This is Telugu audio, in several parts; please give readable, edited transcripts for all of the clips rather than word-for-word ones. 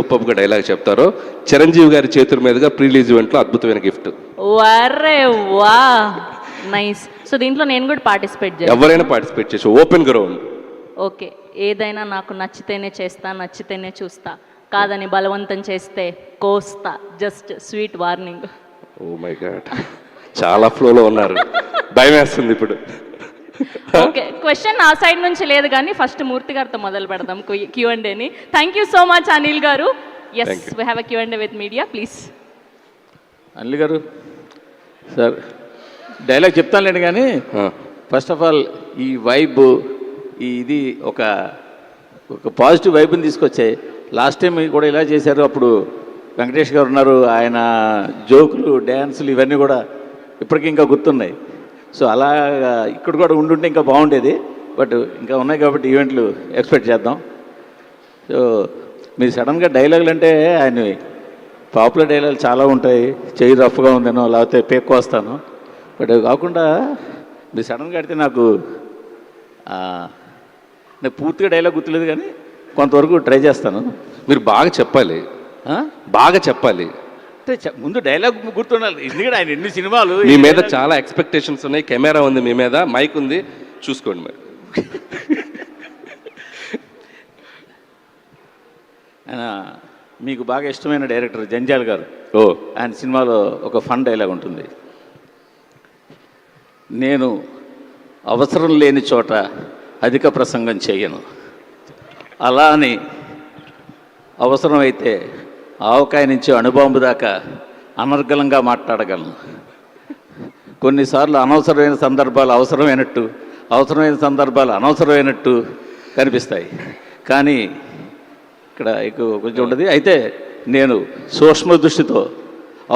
సూపర్గా డైలాగ్ చెప్తారో చిరంజీవి గారి చేతుల మీదుగా ప్రీ రిలీజ్ ఈవెంట్లో అద్భుతమైన గిఫ్ట్. వరే వా, నైస్. సో దీంట్లో నేను కూడా పార్టిసిపేట్ చేయాలి? ఎవరైనా పార్టిసిపేట్ చేసి ఓపెన్ గ్రౌండ్. ఓకే, ఏదైనా నాకు నచ్చితేనే చేస్తా, నచ్చితేనే చూస్తా, కాదని బలవంతం చేస్తే కోస్తా. Just sweet warning. Oh my god, చాలా ఫ్లోలో ఉన్నారు, భయం వేస్తుంది ఇప్పుడు. ఓకే, క్వశ్చన్ ఆ సైడ్ నుంచి లేదు కానీ ఫస్ట్ మూర్తి గారితో మొదలు పెడదాం Q&Aని. Thank you so much Anil గారు. Yes, we have a Q&A with media, please. Anil గారు సార్, డైలాగ్ చెప్తానులేండి కానీ ఫస్ట్ ఆఫ్ ఆల్ ఈ వైబ్, ఇది ఒక పాజిటివ్ వైబ్ని తీసుకొచ్చాయి. లాస్ట్ టైం కూడా ఇలా చేశారు, అప్పుడు వెంకటేష్ గారు ఉన్నారు, ఆయన జోకులు, డ్యాన్సులు ఇవన్నీ కూడా ఇప్పటికీ ఇంకా గుర్తున్నాయి. సో అలా ఇక్కడ కూడా ఉండుంటే ఇంకా బాగుండేది, బట్ ఇంకా ఉన్నాయి కాబట్టి ఈవెంట్లు ఎక్స్పెక్ట్ చేద్దాం. సో మీరు సడన్గా డైలాగులు అంటే ఆయన పాపులర్ డైలాగులు చాలా ఉంటాయి, చెయ్యి రఫ్గా ఉందేనో లేకపోతే పేక్కు వస్తాను, బట్ కాకుండా మీరు సడన్గా అడితే నాకు పూర్తిగా డైలాగ్ గుర్తులేదు కానీ కొంతవరకు ట్రై చేస్తాను. మీరు బాగా చెప్పాలి, బాగా చెప్పాలి. అంటే ముందు డైలాగ్ గుర్తుండాలి, ఎందుకంటే ఆయన ఎన్ని సినిమాలు. మీ మీద చాలా ఎక్స్పెక్టేషన్స్ ఉన్నాయి, కెమెరా ఉంది మీ మీద, మైక్ ఉంది, చూసుకోండి మరి. ఆయన మీకు బాగా ఇష్టమైన డైరెక్టర్ జంజాల్ గారు. ఓ, ఆయన సినిమాలో ఒక ఫన్ డైలాగ్ ఉంటుంది, నేను అవసరం లేని చోట అధిక ప్రసంగం చేయను, అలా అని అవసరమైతే ఆవకాయ నుంచి అణుబాంబు దాకా అనర్గళంగా మాట్లాడగలను. కొన్నిసార్లు అనవసరమైన సందర్భాలు అవసరమైనట్టు, అవసరమైన సందర్భాలు అనవసరమైనట్టు కనిపిస్తాయి, కానీ ఇక్కడ కొంచెం ఉండదు. అయితే నేను సూక్ష్మ దృష్టితో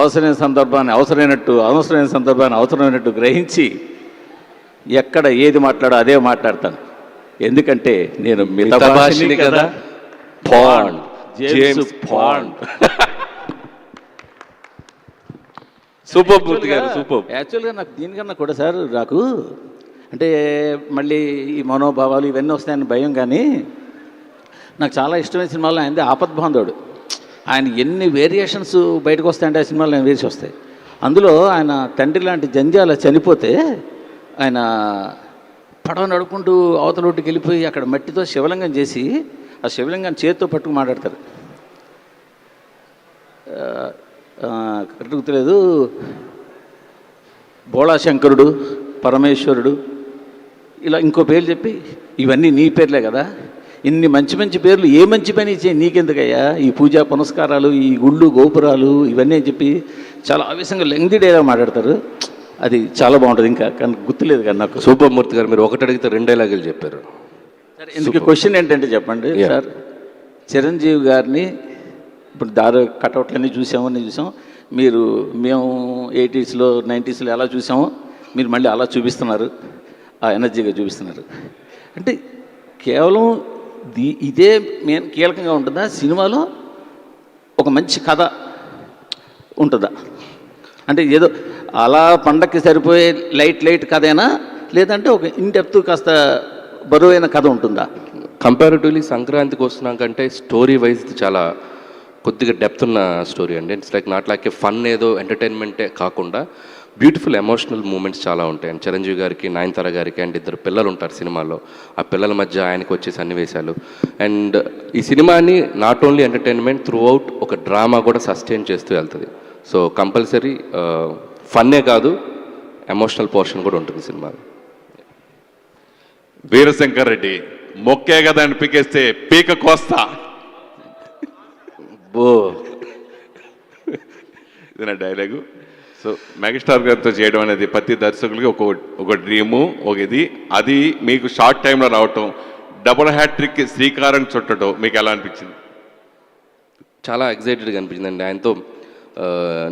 అవసరమైన సందర్భాన్ని అవసరమైనట్టు, అవసరమైన సందర్భాన్ని అవసరమైనట్టు గ్రహించి ఎక్కడ ఏది మాట్లాడో అదే మాట్లాడతాను. ఎందుకంటే నేను మితభాషిని కదా. Bond, James bond. సూపర్ పూర్తి గారు, సూపర్. యాక్చువల్గా నాకు దీనికన్నా కూడా సార్, నాకు అంటే మళ్ళీ ఈ మనోభావాలు ఇవన్నీ వస్తాయని భయం, కానీ నాకు చాలా ఇష్టమైన సినిమాలో ఆయనది ఆపద్బాంధవుడు. ఆయన ఎన్ని వేరియేషన్స్ బయటకు వస్తాయంటే ఆ సినిమాలో ఆయన వేసి వస్తాయి. అందులో ఆయన తండ్రి లాంటి జంజాల చనిపోతే ఆయన పడవ నడుపుకుంటూ అవతల ఒడ్డుకి వెళ్ళిపోయి అక్కడ మట్టితో శివలింగం చేసి ఆ శివలింగాన్ని చేతితో పట్టుకు మాట్లాడతారు. కరెక్ట్ గుర్తులేదు, బోళాశంకరుడు, పరమేశ్వరుడు, ఇలా ఇంకో పేర్లు చెప్పి ఇవన్నీ నీ పేర్లే కదా, ఇన్ని మంచి మంచి పేర్లు ఏ మంచి పని చేయి నీకెందుకయ్యా, ఈ పూజా పునస్కారాలు, ఈ గుళ్ళు గోపురాలు ఇవన్నీ అని చెప్పి చాలా ఆవేశంగా లెంగ్దీ డైలాగ్ మాట్లాడతారు. అది చాలా బాగుంటుంది, ఇంకా కానీ గుర్తులేదు కానీ నాకు. సూపర్ మూర్తి గారు, మీరు ఒకటి అడిగితే 2 డైలాగులు చెప్పారు. సరే, ఎందుకు క్వశ్చన్ ఏంటంటే చెప్పండి సార్, చిరంజీవి గారిని ఇప్పుడు కటౌట్లన్నీ చూసాము, అన్నీ చూసాం. మేము 80s, 90s ఎలా చూసామో మీరు మళ్ళీ అలా చూపిస్తున్నారు, ఆ ఎనర్జీగా చూపిస్తున్నారు. అంటే కేవలం ఇదే మెయిన్ కీలకంగా ఉంటుందా సినిమాలో? ఒక మంచి కథ ఉంటుందా? అంటే ఏదో అలా పండక్కి సరిపోయే లైట్ కథైనా, లేదంటే ఒక ఇన్డెప్త్ కాస్త బరువైన కథ ఉంటుందా? కంపారిటివ్లీ సంక్రాంతికి వస్తున్నాం కంటే స్టోరీ వైజ్ చాలా కొద్దిగా డెప్త్ ఉన్న స్టోరీ అండి. It's like not like A fun ఏదో ఎంటర్టైన్మెంటే కాకుండా బ్యూటిఫుల్ ఎమోషనల్ మూమెంట్స్ చాలా ఉంటాయి. అండ్ చిరంజీవి గారికి, నయనతార గారికి అండ్ 2 పిల్లలు ఉంటారు సినిమాలో, ఆ పిల్లల మధ్య ఆయనకు వచ్చే సన్నివేశాలు. అండ్ ఈ సినిమాని not only entertainment, through out ఒక డ్రామా కూడా సస్టైన్ చేస్తూ వెళ్తుంది. సో కంపల్సరీ ఫన్నే కాదు, ఎమోషనల్ పోర్షన్ కూడా ఉంటుంది సినిమాలో. వీరశంకర్ రెడ్డి మొక్కే కదా అని పీకేస్తే పీక కోస్తా. బో, ఇది నా డైలాగు. సో మెగాస్టార్ గారితో చేయడం అనేది ప్రతి దర్శకులకి ఒక డ్రీము, ఒక ఇది. అది మీకు షార్ట్ టైంలో రావటం, డబుల్ హ్యాట్రిక్ శ్రీకారం చుట్టడం మీకు ఎలా అనిపించింది? చాలా ఎగ్జైటెడ్గా అనిపించిందండి. ఆయనతో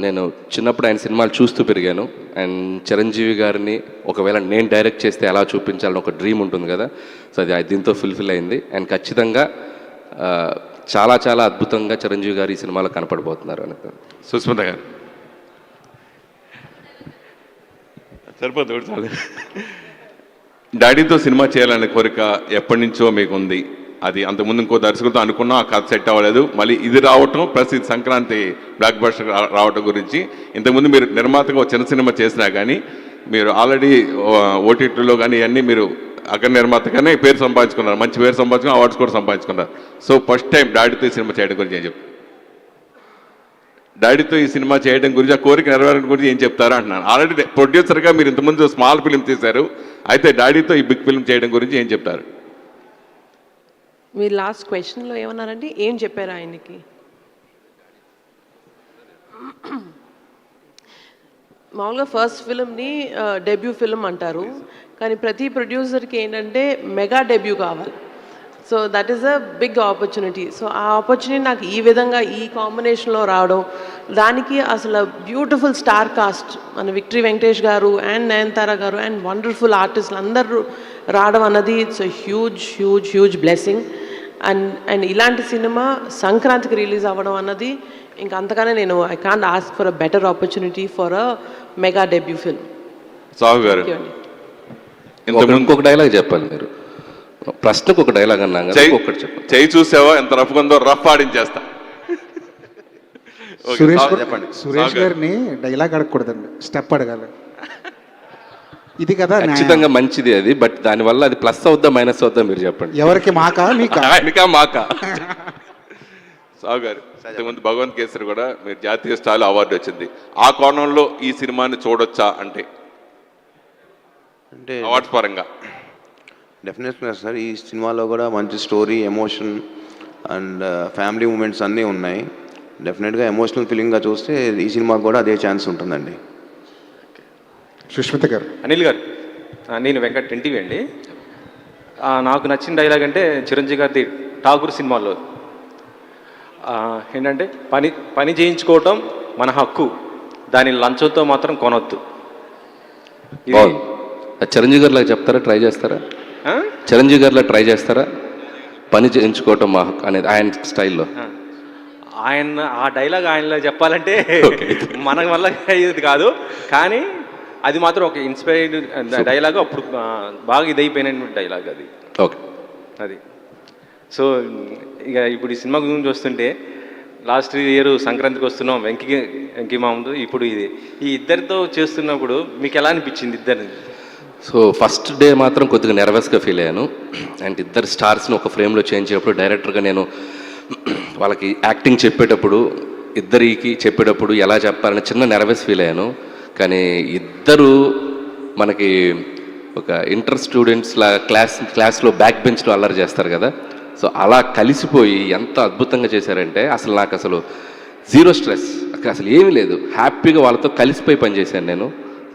నేను చిన్నప్పుడు ఆయన సినిమాలు చూస్తూ పెరిగాను. అండ్ చిరంజీవి గారిని ఒకవేళ నేను డైరెక్ట్ చేస్తే ఎలా చూపించాలని ఒక డ్రీమ్ ఉంటుంది కదా, సో అది దీంతో ఫుల్ఫిల్ అయింది. అండ్ ఖచ్చితంగా చాలా చాలా అద్భుతంగా చిరంజీవి గారు ఈ సినిమాలో కనపడబోతున్నారు అని. సుస్మిత గారు సరిపోతుంది చాలు. డాడీతో సినిమా చేయాలనే కోరిక ఎప్పటి నుంచో మీకు ఉంది. అది అంతకుముందు ఇంకో దర్శకులతో అనుకున్నాం, ఆ కథ సెట్ అవ్వలేదు, మళ్ళీ ఇది రావటం ప్లస్ ఇది సంక్రాంతి బ్లాక్ బస్టర్ రావటం గురించి. ఇంతకుముందు మీరు నిర్మాతగా ఒక చిన్న సినిమా చేసినా కానీ మీరు ఆల్రెడీ ఓటీటీలో కానీ ఇవన్నీ మీరు అగ్ర నిర్మాతగానే పేరు సంపాదించుకున్నారు, మంచి పేరు సంపాదించుకుని అవార్డ్స్ కూడా సంపాదించుకున్నారు. సో ఫస్ట్ టైం డాడీతో ఈ సినిమా చేయడం గురించి ఏం చెప్తారు? డాడీతో ఈ సినిమా చేయడం గురించి, ఆ కోరిక నెరవేరడం గురించి ఏం చెప్తారా అంటున్నాను. ఆల్రెడీ ప్రొడ్యూసర్గా మీరు ఇంతకుముందు స్మాల్ ఫిల్మ్ చేశారు, అయితే డాడీతో ఈ బిగ్ ఫిల్మ్ చేయడం గురించి ఏం చెప్తారు? మీరు లాస్ట్ క్వశ్చన్లో ఏమన్నారంటే ఏం చెప్పారు ఆయనకి? మామూలుగా ఫస్ట్ ఫిల్మ్ని డెబ్యూ ఫిల్మ్ అంటారు, కానీ ప్రతి ప్రొడ్యూసర్కి ఏంటంటే మెగా డెబ్యూ కావాలి. So that is a big opportunity. So ఆ ఆపర్చునిటీ నాకు ఈ విధంగా ఈ కాంబినేషన్లో రావడం, దానికి అసలు బ్యూటిఫుల్ స్టార్ కాస్ట్ మన విక్టరీ వెంకటేష్ గారు అండ్ నయనతార గారు అండ్ వండర్ఫుల్ ఆర్టిస్టులు అందరూ రావడం అన్నది it's a huge huge huge blessing. And ఇలాంటి సినిమా సంక్రాంతికి రిలీజ్ అవ్వడం అన్నది ఇంకా అంతగానే నేను I can't ask for a better opportunity for a mega debut film. Sahu గారు ఇంకొక డైలాగ్ చెప్పాలి మీరు. ప్రశ్నకు ఒక డైలాగ్ అన్నాం కదా, ఒక్కటి చెప్పండి. చేయి చూసావా ఎంత రఫ్ ఉందో, రఫ్ ఆడించేస్తా. సురేష్ గారిని డైలాగ్ అడగకూడదండి, స్టెప్ అడగాలి. ఇది కదా ఖచ్చితంగా మంచిది అది, బట్ దానివల్ల అది ప్లస్ అవుద్దా మైనస్ అవుద్దా మీరు చెప్పండి. ఎవరికి మాకా మీకా? ఆయనకా మాకా? సాగు గారు ఇంతకుముందు భగవంత్ కేసరి కూడా మీరు జాతీయ స్థాయిలో అవార్డు వచ్చింది, ఆ కోణంలో ఈ సినిమాని చూడొచ్చా అంటే అవార్డ్స్ పరంగా? డెఫినెట్గా సార్, ఈ సినిమాలో కూడా మంచి story, emotion and family moments అన్నీ ఉన్నాయి. డెఫినెట్గా ఎమోషనల్ ఫీలింగ్గా చూస్తే ఈ సినిమాకి కూడా అదే ఛాన్స్ ఉంటుందండి. సుష్మిత గారు. అనిల్ గారు, నేను వెంకట్ ఎన్టీవీ అండి. నాకు నచ్చిన డైలాగ్ అంటే చిరంజీవి గారిది ఠాగూర్ సినిమాలో ఏంటంటే పని చేయించుకోవటం మన హక్కు, దాని లంచంతో మాత్రం కొనొద్దు. చిరంజీవి గారిలా చెప్తారా, ట్రై చేస్తారా? చిరంజీవి గారిలా ట్రై చేస్తారా? పని చేయించుకోవటం మా హక్కు అనేది ఆయన స్టైల్లో. ఆయన ఆ డైలాగ్ ఆయనలో చెప్పాలంటే మన వల్ల అయ్యేది కాదు, కానీ అది మాత్రం ఒక ఇన్స్పైర్డ్ డైలాగ్. అప్పుడు బాగా ఇదైపోయిన డైలాగ్ అది. ఓకే, అది. సో ఇక ఇప్పుడు ఈ సినిమా గురించి వస్తుంటే లాస్ట్ ఇయర్ సంక్రాంతికి వస్తున్నాం వెంకీ మామూలు, ఇప్పుడు ఇది ఈ ఇద్దరితో చేస్తున్నప్పుడు మీకు ఎలా అనిపించింది ఇద్దరిని? సో ఫస్ట్ డే మాత్రం కొద్దిగా నెర్వస్గా ఫీల్ అయ్యాను. అండ్ ఇద్దరు స్టార్స్ని ఒక ఫ్రేమ్లో చేయించేటప్పుడు డైరెక్టర్గా నేను వాళ్ళకి యాక్టింగ్ చెప్పేటప్పుడు, ఇద్దరికి చెప్పేటప్పుడు ఎలా చెప్పాలని చిన్న నెర్వస్ ఫీల్ అయ్యాను. కానీ ఇద్దరు మనకి ఒక ఇంటర్ స్టూడెంట్స్లా క్లాస్లో బ్యాక్ బెంచ్లో అల్లరి చేస్తారు కదా, సో అలా కలిసిపోయి ఎంత అద్భుతంగా చేశారంటే అసలు నాకు అసలు జీరో స్ట్రెస్, అసలు ఏమీ లేదు, హ్యాపీగా వాళ్ళతో కలిసిపోయి పనిచేశాను నేను.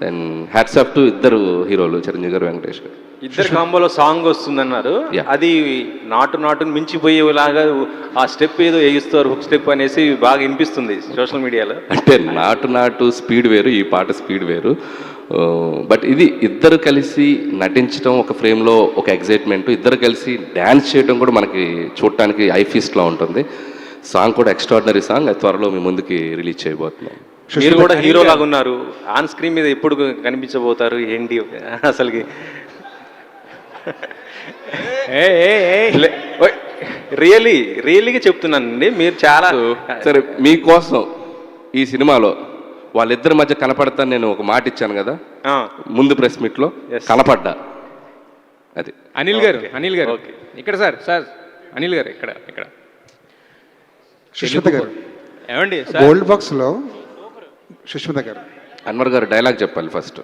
అండ్ హ్యాట్స్ ఆఫ్ టు ఇద్దరు హీరోలు, చిరంజీవి గారు, వెంకటేష్ గారు. ఇద్దరు కాంబోలో సాంగ్ వస్తుందన్నారు, అది నాటును మించిపోయేలాగా ఆ స్టెప్ ఏదో వేయిస్తారు, హుక్ స్టెప్ అనేసి బాగా వినిపిస్తుంది సోషల్ మీడియాలో. అంటే నాటు స్పీడ్ వేరు, ఈ పాట స్పీడ్ వేరు. బట్ ఇది ఇద్దరు కలిసి నటించడం ఒక ఫ్రేమ్లో ఒక ఎగ్జైట్మెంట్, ఇద్దరు కలిసి డ్యాన్స్ చేయడం కూడా మనకి చూడటానికి ఐఫీస్ట్లో ఉంటుంది. సాంగ్ కూడా ఎక్స్ట్రాడినరీ సాంగ్, అది త్వరలో మీ ముందుకి రిలీజ్ చేయబోతున్నాం. మీరు కూడా హీరో లాగా ఉన్నారు, ఆన్ స్క్రీన్ మీద ఎప్పుడు కనిపించబోతారు ఏంటి అసలుకి? రియల్లీగా చెప్తున్నానండి, మీరు చాలా సరే మీకోసం ఈ సినిమాలో వాళ్ళిద్దరి మధ్య కనపడతాను నేను ఒక మాట ఇచ్చాను కదా ముందు ప్రెస్ మీట్లో, కనపడ్డా. అది అనిల్ గారు ఇక్కడ సార్ అనిల్ గారు ఇక్కడ సుష్మిత గారు ఏమండి గోల్డ్ బాక్స్లో సుష్మిత గారు. అన్వర్ గారు డైలాగ్ చెప్పాలి ఫస్ట్.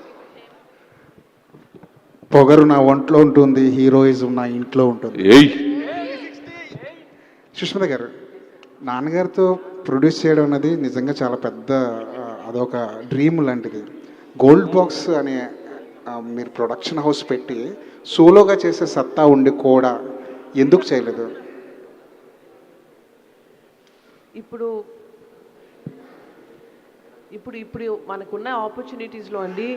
పొగరు నా ఒంట్లో ఉంటుంది, హీరోయిజం నా ఇంట్లో ఉంటుంది. సుష్మిత గారు, నాన్నగారితో ప్రొడ్యూస్ చేయడం అనేది నిజంగా చాలా పెద్ద, అదొక డ్రీమ్ లాంటిది. గోల్డ్ బాక్స్ అనే మీరు ప్రొడక్షన్ హౌస్ పెట్టి సోలోగా చేసే సత్తా ఉండి కూడా ఎందుకు చేయలేదు? ఇప్పుడు మనకున్న ఆపర్చునిటీస్లో అండి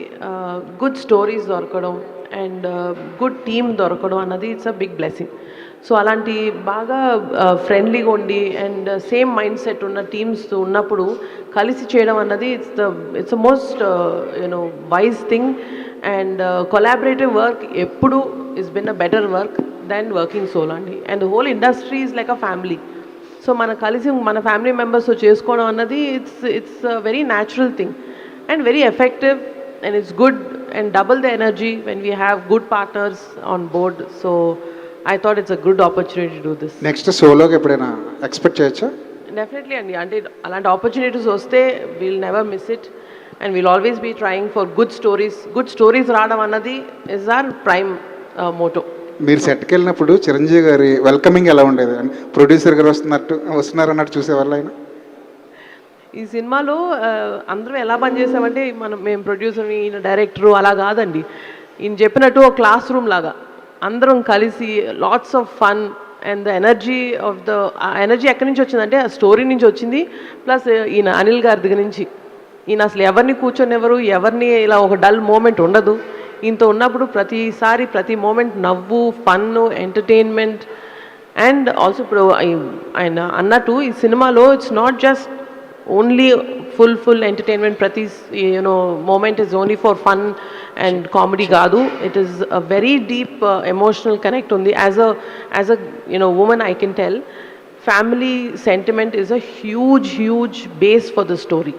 గుడ్ స్టోరీస్ దొరకడం అండ్ గుడ్ టీమ్ దొరకడం అన్నది it's a big blessing. So అలాంటి బాగా ఫ్రెండ్లీగా ఉండి అండ్ సేమ్ మైండ్ సెట్ ఉన్న టీమ్స్ ఉన్నప్పుడు కలిసి చేయడం అన్నది it's the most wise thing. And collaborative work ఎప్పుడు is been a better work. Then working solo అండి. And the whole industry is like a family. So మన కలిసి మన ఫ్యామిలీ మెంబర్స్తో చేసుకోవడం అన్నది it's very natural thing and very effective and it's good and double the energy when we have good partners on board. So I thought it's a good opportunity to do this. Next సోలోకి ఎప్పుడైనా ఎక్స్పెక్ట్ చేయొచ్చా? డెఫినెట్లీ అండి. అంటే అలాంటి ఆపర్చునిటీస్ వస్తే we'll never miss it and we'll always be trying for good stories రావడం అన్నది ఇస్ ఆర్ ప్రైమ్ మోటో. మీరు సెట్కి వెళ్ళినప్పుడు చిరంజీవి గారి వెల్కమింగ్ ఎలా ఉండేది? ప్రొడ్యూసర్ గారు వస్తున్నారన్నట్టు చూసేవాళ్ళు ఆయన? ఈ సినిమాలో అందరూ ఎలా పనిచేసామంటే మేము ప్రొడ్యూసర్, ఈయన డైరెక్టరు అలా కాదండి. ఈయన చెప్పినట్టు ఒక క్లాస్ రూమ్ లాగా అందరం కలిసి lots of fun and the energy energy ఎక్కడి నుంచి వచ్చిందంటే ఆ స్టోరీ నుంచి వచ్చింది. ప్లస్ ఈయన అనిల్ గారి దగ్గర నుంచి ఈయన అసలు ఎవరిని కూర్చొనివ్వరు, ఎవరిని ఇలా ఒక డల్ మూమెంట్ ఉండదు. ఈయనతో ఉన్నప్పుడు ప్రతిసారి ప్రతి మూమెంట్ నవ్వు, ఫన్, ఎంటర్టైన్మెంట్. అండ్ ఆల్సో ఇప్పుడు ఆయన అన్నట్టు ఈ సినిమాలో it's not just only full entertainment, ప్రతి moment is only for fun and comedy కాదు. It is a very deep emotional connect ఉంది. As a woman I can tell family sentiment is a huge base for the story.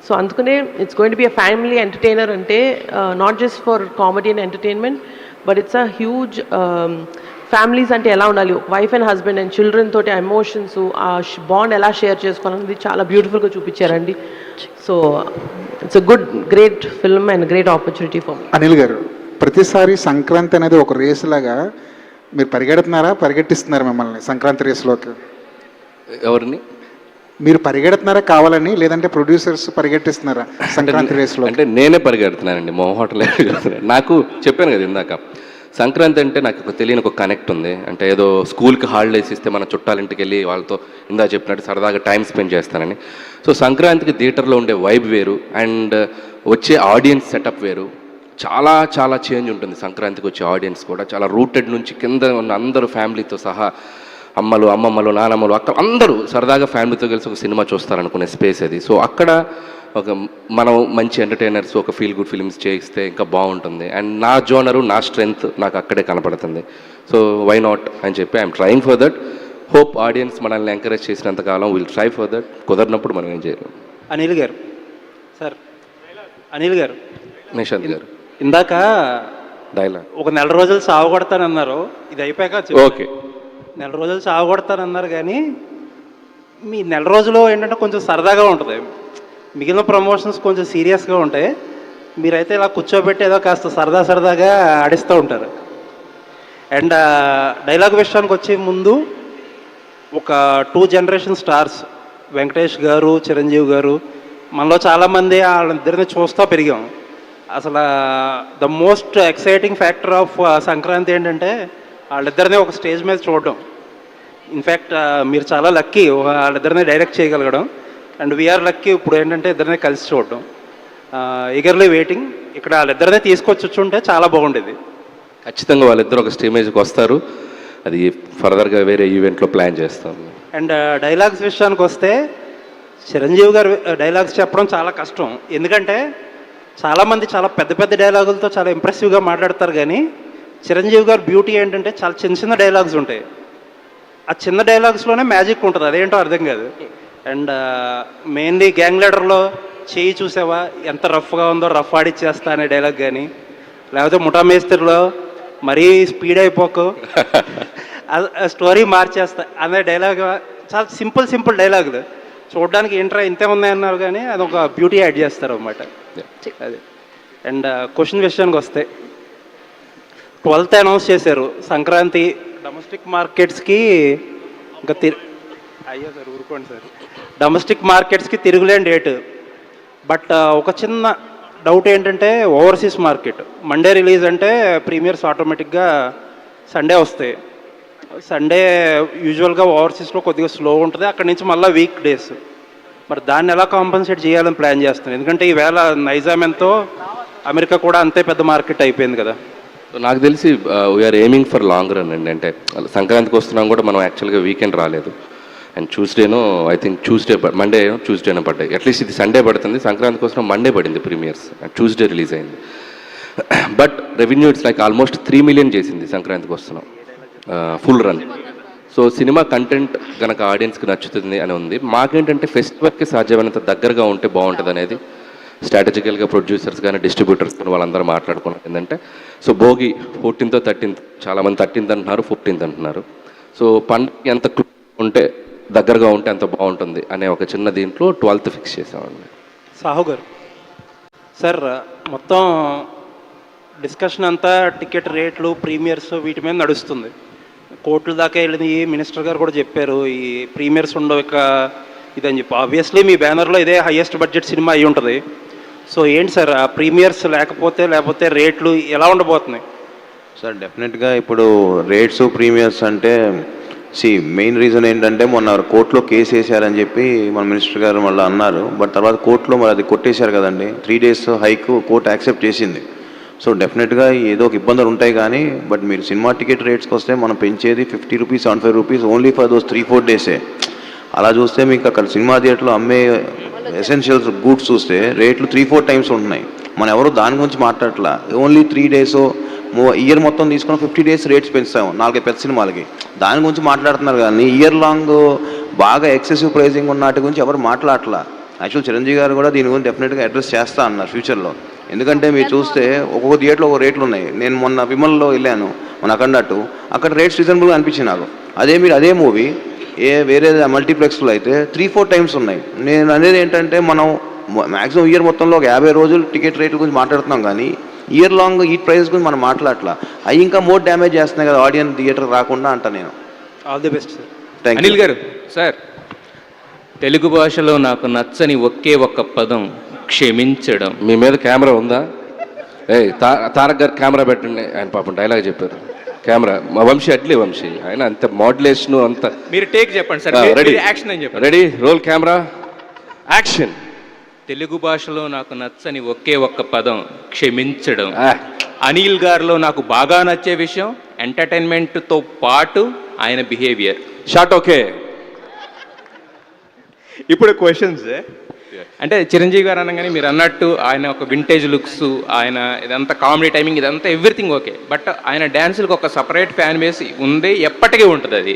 So అందుకనే it's going to be a family entertainer అంటే not just for comedy and entertainment but it's a huge families అంటే ఎలా ఉండాలి, wife and husband and children తోటి ఎమోషన్స్, ఆ బాండ్ ఎలా షేర్ చేసుకోవాలన్నది చాలా బ్యూటిఫుల్గా చూపించారండి. So it's a great film and great opportunity for me. Anil గారు, ప్రతిసారి సంక్రాంతి అనేది ఒక రేస్ లాగా మీరు పరిగెట్టిస్తున్నారా మిమ్మల్ని సంక్రాంతి రేసులోకి? ఎవరిని? మీరు పరిగెడుతున్నారా కావాలని, లేదంటే ప్రొడ్యూసర్స్ పరిగెట్టిస్తున్నారా సంక్రాంతి రేస్లో? అంటే నేనే పరిగెడుతున్నానండి, మొహోటలే. నాకు చెప్పాను కదా ఇందాక, సంక్రాంతి అంటే నాకు ఒక తెలియని ఒక కనెక్ట్ ఉంది. అంటే ఏదో స్కూల్కి హాలిడేస్ ఇస్తే మన చుట్టాలింటికి వెళ్ళి వాళ్ళతో ఇందా చెప్పినట్టు సరదాగా టైం స్పెండ్ చేస్తానని. సో సంక్రాంతికి థియేటర్లో ఉండే వైబ్ వేరు అండ్ వచ్చే ఆడియన్స్ సెటప్ వేరు. చాలా చాలా చేంజ్ ఉంటుంది సంక్రాంతికి వచ్చే ఆడియన్స్ కూడా. చాలా రూటెడ్ నుంచి కింద ఉన్న అందరూ ఫ్యామిలీతో సహా, అమ్మలు, అమ్మమ్మలు, నానమ్మలు, అక్కడ అందరూ సరదాగా ఫ్యామిలీతో కలిసి ఒక సినిమా చూస్తారనుకునే స్పేస్ అది. సో అక్కడ ఒక మనం మంచి ఎంటర్టైనర్స్, ఒక ఫీల్ గుడ్ ఫిల్మ్స్ చేయిస్తే ఇంకా బాగుంటుంది. అండ్ నా జోనరు, నా స్ట్రెంగ్త్ నాకు అక్కడే కనపడుతుంది. సో వై నాట్ అని చెప్పి I'm trying for that. Hope audience మనల్ని ఎంకరేజ్ చేసినంతకాలం విల్ ట్రై ఫర్ దట్. కుదరినప్పుడు మనం ఏం చేయలేం. అనిల్ గారు, సార్ అనిల్ గారు, నిశాంత్ గారు, ఇందాక డైలాగ్ ఒక నెల రోజులు సాగుకొడతానన్నారు. ఇది అయిపోయాక ఓకే, నెల రోజులు సాగుకొడతానన్నారు. కానీ మీ నెల రోజులు ఏంటంటే కొంచెం సరదాగా ఉంటుంది, మిగిలిన ప్రమోషన్స్ కొంచెం సీరియస్గా ఉంటాయి. మీరైతే ఇలా కూర్చోబెట్టి ఏదో కాస్త సరదాగా ఆడిస్తూ ఉంటారు. అండ్ డైలాగ్ విషయానికి వచ్చే ముందు ఒక 2 జనరేషన్ స్టార్స్, వెంకటేష్ గారు, చిరంజీవి గారు, మనలో చాలామంది వాళ్ళిద్దరిని చూస్తూ పెరిగాం. అసలు the most exciting factor of Sankranti ఏంటంటే వాళ్ళిద్దరిని ఒక స్టేజ్ మీద చూడడం. ఇన్ఫ్యాక్ట్ మీరు చాలా లక్కీ వాళ్ళిద్దరిని డైరెక్ట్ చేయగలగడం. అండ్ వీఆర్ లక్కీ ఇప్పుడు ఏంటంటే ఇద్దరిని కలిసి చూడడం. Eagerly waiting. ఇక్కడ వాళ్ళిద్దరిని తీసుకొచ్చుంటే చాలా బాగుండేది. ఖచ్చితంగా వాళ్ళిద్దరు ఒక స్టేమేజ్కి వస్తారు. అది ఫర్దర్గా వేరే ఈవెంట్లో ప్లాన్ చేస్తాం. అండ్ డైలాగ్స్ విషయానికి వస్తే చిరంజీవి గారు డైలాగ్స్ చెప్పడం చాలా కష్టం. ఎందుకంటే చాలామంది చాలా పెద్ద డైలాగులతో చాలా ఇంప్రెసివ్గా మాట్లాడతారు. కానీ చిరంజీవి గారు బ్యూటీ ఏంటంటే చాలా చిన్న డైలాగ్స్ ఉంటాయి. ఆ చిన్న డైలాగ్స్లోనే మ్యాజిక్ ఉంటుంది, అదేంటో అర్థం కాదు. అండ్ మెయిన్లీ గ్యాంగ్ లీడర్లో చేయి చూసావా ఎంత రఫ్గా ఉందో, రఫ్ ఆడిచ్చేస్తా అనే డైలాగ్ కానీ, లేకపోతే ముఠా మేస్త్రిలో మరీ స్పీడ్ అయిపోకు స్టోరీ మార్చేస్తా అనే డైలాగ్. చాలా సింపుల్ డైలాగులు, చూడడానికి ఏంట్రా ఇంతే ఉన్నాయన్నారు కానీ అదొక బ్యూటీ యాడ్ చేస్తారు అన్నమాట. అది. అండ్ క్వశ్చన్ విషయానికి వస్తే 12th అనౌన్స్ చేశారు సంక్రాంతి డొమెస్టిక్ మార్కెట్స్కి. ఇంకా అయ్యో సార్ ఊరుకోండి సార్, డొమెస్టిక్ మార్కెట్స్కి తిరుగులేని డేట్. బట్ ఒక చిన్న డౌట్ ఏంటంటే ఓవర్సీస్ మార్కెట్ మండే రిలీజ్ అంటే ప్రీమియర్స్ ఆటోమేటిక్గా సండే వస్తాయి. సండే యూజువల్గా ఓవర్సీస్లో కొద్దిగా స్లో ఉంటుంది, అక్కడి నుంచి మళ్ళీ వీక్ డేస్. మరి దాన్ని ఎలా కాంపన్సేట్ చేయాలని ప్లాన్ చేస్తున్నాను? ఎందుకంటే ఈవేళ నైజాం ఎంతో, అమెరికా కూడా అంతే పెద్ద మార్కెట్ అయిపోయింది కదా. సో నాకు తెలిసి we're aiming for long run అండి. అంటే సంక్రాంతికి వస్తున్నాం కూడా మనం యాక్చువల్గా వీకెండ్ రాలేదు. అండ్ ట్యూస్డేనో ఐ థింక్ ట్యూస్డేనో పడ్డాయి. అట్లీస్ట్ ఇది సండే పడుతుంది, సంక్రాంతి కోసం మండే పడింది ప్రీమియర్స్, అండ్ ట్యూస్డే రిలీజ్ అయింది. But revenue it's like almost 3 million చేసింది సంక్రాంతికి వస్తున్నాం. Full run. So cinema content కనుక ఆడియన్స్కి నచ్చుతుంది అని ఉంది. మాకేంటంటే ఫెస్టివల్కి సాధ్యమైనంత దగ్గరగా ఉంటే బాగుంటుంది అనేది స్ట్రాటజికల్గా ప్రొడ్యూసర్స్ కానీ డిస్ట్రిబ్యూటర్స్ కానీ వాళ్ళందరూ మాట్లాడుకున్నది ఏంటంటే, సో భోగి 14th 13th, చాలామంది 13th అంటున్నారు, 15th అంటున్నారు. సో పండుగ ఎంత ఉంటే దగ్గరగా ఉంటే అంత బాగుంటుంది అనే ఒక చిన్న దీంట్లో 12th ఫిక్స్ చేసామండి. సాహు గారు సార్, మొత్తం డిస్కషన్ అంతా టికెట్ రేట్లు, ప్రీమియర్స్ వీటి మీద నడుస్తుంది. కోట్ల దాకా వెళ్ళింది. మినిస్టర్ గారు కూడా చెప్పారు ఈ ప్రీమియర్స్ ఉండవు ఇక ఇదని చెప్పి. ఆబ్వియస్లీ మీ బ్యానర్లో ఇదే హైయెస్ట్ బడ్జెట్ సినిమా అయి ఉంటుంది. సో ఏంటి సార్ ఆ ప్రీమియర్స్ లేకపోతే రేట్లు ఎలా ఉండబోతున్నాయి? సార్ డెఫినెట్గా ఇప్పుడు రేట్స్ ప్రీమియర్స్ అంటే మెయిన్ రీజన్ ఏంటంటే మొన్న కోర్టులో కేసు వేసారని చెప్పి మన మినిస్టర్ గారు మళ్ళీ అన్నారు. బట్ తర్వాత కోర్టులో మరి అది కొట్టేశారు కదండి. 3 days హైక్ కోర్టు యాక్సెప్ట్ చేసింది. సో డెఫినెట్గా ఏదో ఒక ఇబ్బందులు ఉంటాయి కానీ, బట్ మీరు సినిమా టికెట్ రేట్స్కి వస్తే మనం పెంచేది 50 rupees 75 rupees only for those 3-4 days. అలా చూస్తే మీకు అక్కడ సినిమా థియేటర్లో అమ్మే ఎసెన్షియల్స్ గూడ్స్ చూస్తే రేట్లు 3-4 times ఉంటున్నాయి. మనం ఎవరు దాని గురించి మాట్లాడట్లా. ఓన్లీ 3 days ఇయర్ మొత్తం తీసుకుని 50 days రేట్స్ పెంచుతాము 4 పెద్ద సినిమాలకి. దాని గురించి మాట్లాడుతున్నారు కానీ ఇయర్ లాంగ్ బాగా ఎక్సెసివ్ ప్రైజింగ్ ఉన్న వాటి గురించి ఎవరు మాట్లాడట్లా. యాక్చువల్ చిరంజీవి గారు కూడా దీని గురించి డెఫినెట్గా అడ్రస్ చేస్తా అన్నారు ఫ్యూచర్లో. ఎందుకంటే మీరు చూస్తే ఒక్కొక్క థియేటర్లో ఒక రేట్లు ఉన్నాయి. నేను మొన్న విమల్లో వెళ్ళాను, మన అక్కడట్టు అక్కడ రేట్స్ రీజనబుల్గా అనిపించింది నాకు. అదే మూవీ వేరే మల్టీప్లెక్స్లో అయితే 3-4 times ఉన్నాయి. నేను అనేది ఏంటంటే మనం మ్యాక్సిమం ఇయర్ మొత్తంలో ఒక 50 రోజులు టికెట్ రేట్ల గురించి మాట్లాడుతున్నాం కానీ ఇయర్ లాంగ్ ఈ ప్రైస్ గురించి మనం మాట్లాడట్లా. అవి ఇంకా మోర్ డ్యామేజ్ చేస్తున్నాయి కదా ఆడియన్స్ థియేటర్ రాకుండా అంట. నేను all the best sir. Thank you. Anil గారు సార్, తెలుగు భాషలో నాకు నచ్చని ఒకే ఒక్క పదం క్షమించడం. మీ మీద కెమెరా ఉందా? తారక్ గారు కెమెరా పెట్టండి. ఆయన పాపం డైలాగ్ చెప్పారు. కెమెరా మా వంశీ వంశీ ఆయన అంత మోడ్యులేషన్ అంత. మీరు టేక్ చెప్పండి సార్. రెడీ, యాక్షన్ అని చెప్పండి. Ready, roll camera, action. Telugu భాషలో నాకు నచ్చని ఒకే ఒక్క పదం క్షమించడం. అనిల్ గారిలో నాకు బాగా నచ్చే విషయం ఎంటర్టైన్మెంట్తో పాటు ఆయన బిహేవియర్. Short okay. ఇప్పుడు క్వశ్చన్స్ అంటే చిరంజీవి గారు అనగానే మీరు అన్నట్టు ఆయన ఒక వింటేజ్ లుక్స్, ఆయన ఇదంతా కామెడీ టైమింగ్, ఇదంతా ఎవ్రీథింగ్ ఓకే. బట్ ఆయన డ్యాన్సులకు ఒక సపరేట్ ఫ్యాన్ బేస్ ఉంది, ఎప్పటికీ ఉంటుంది అది.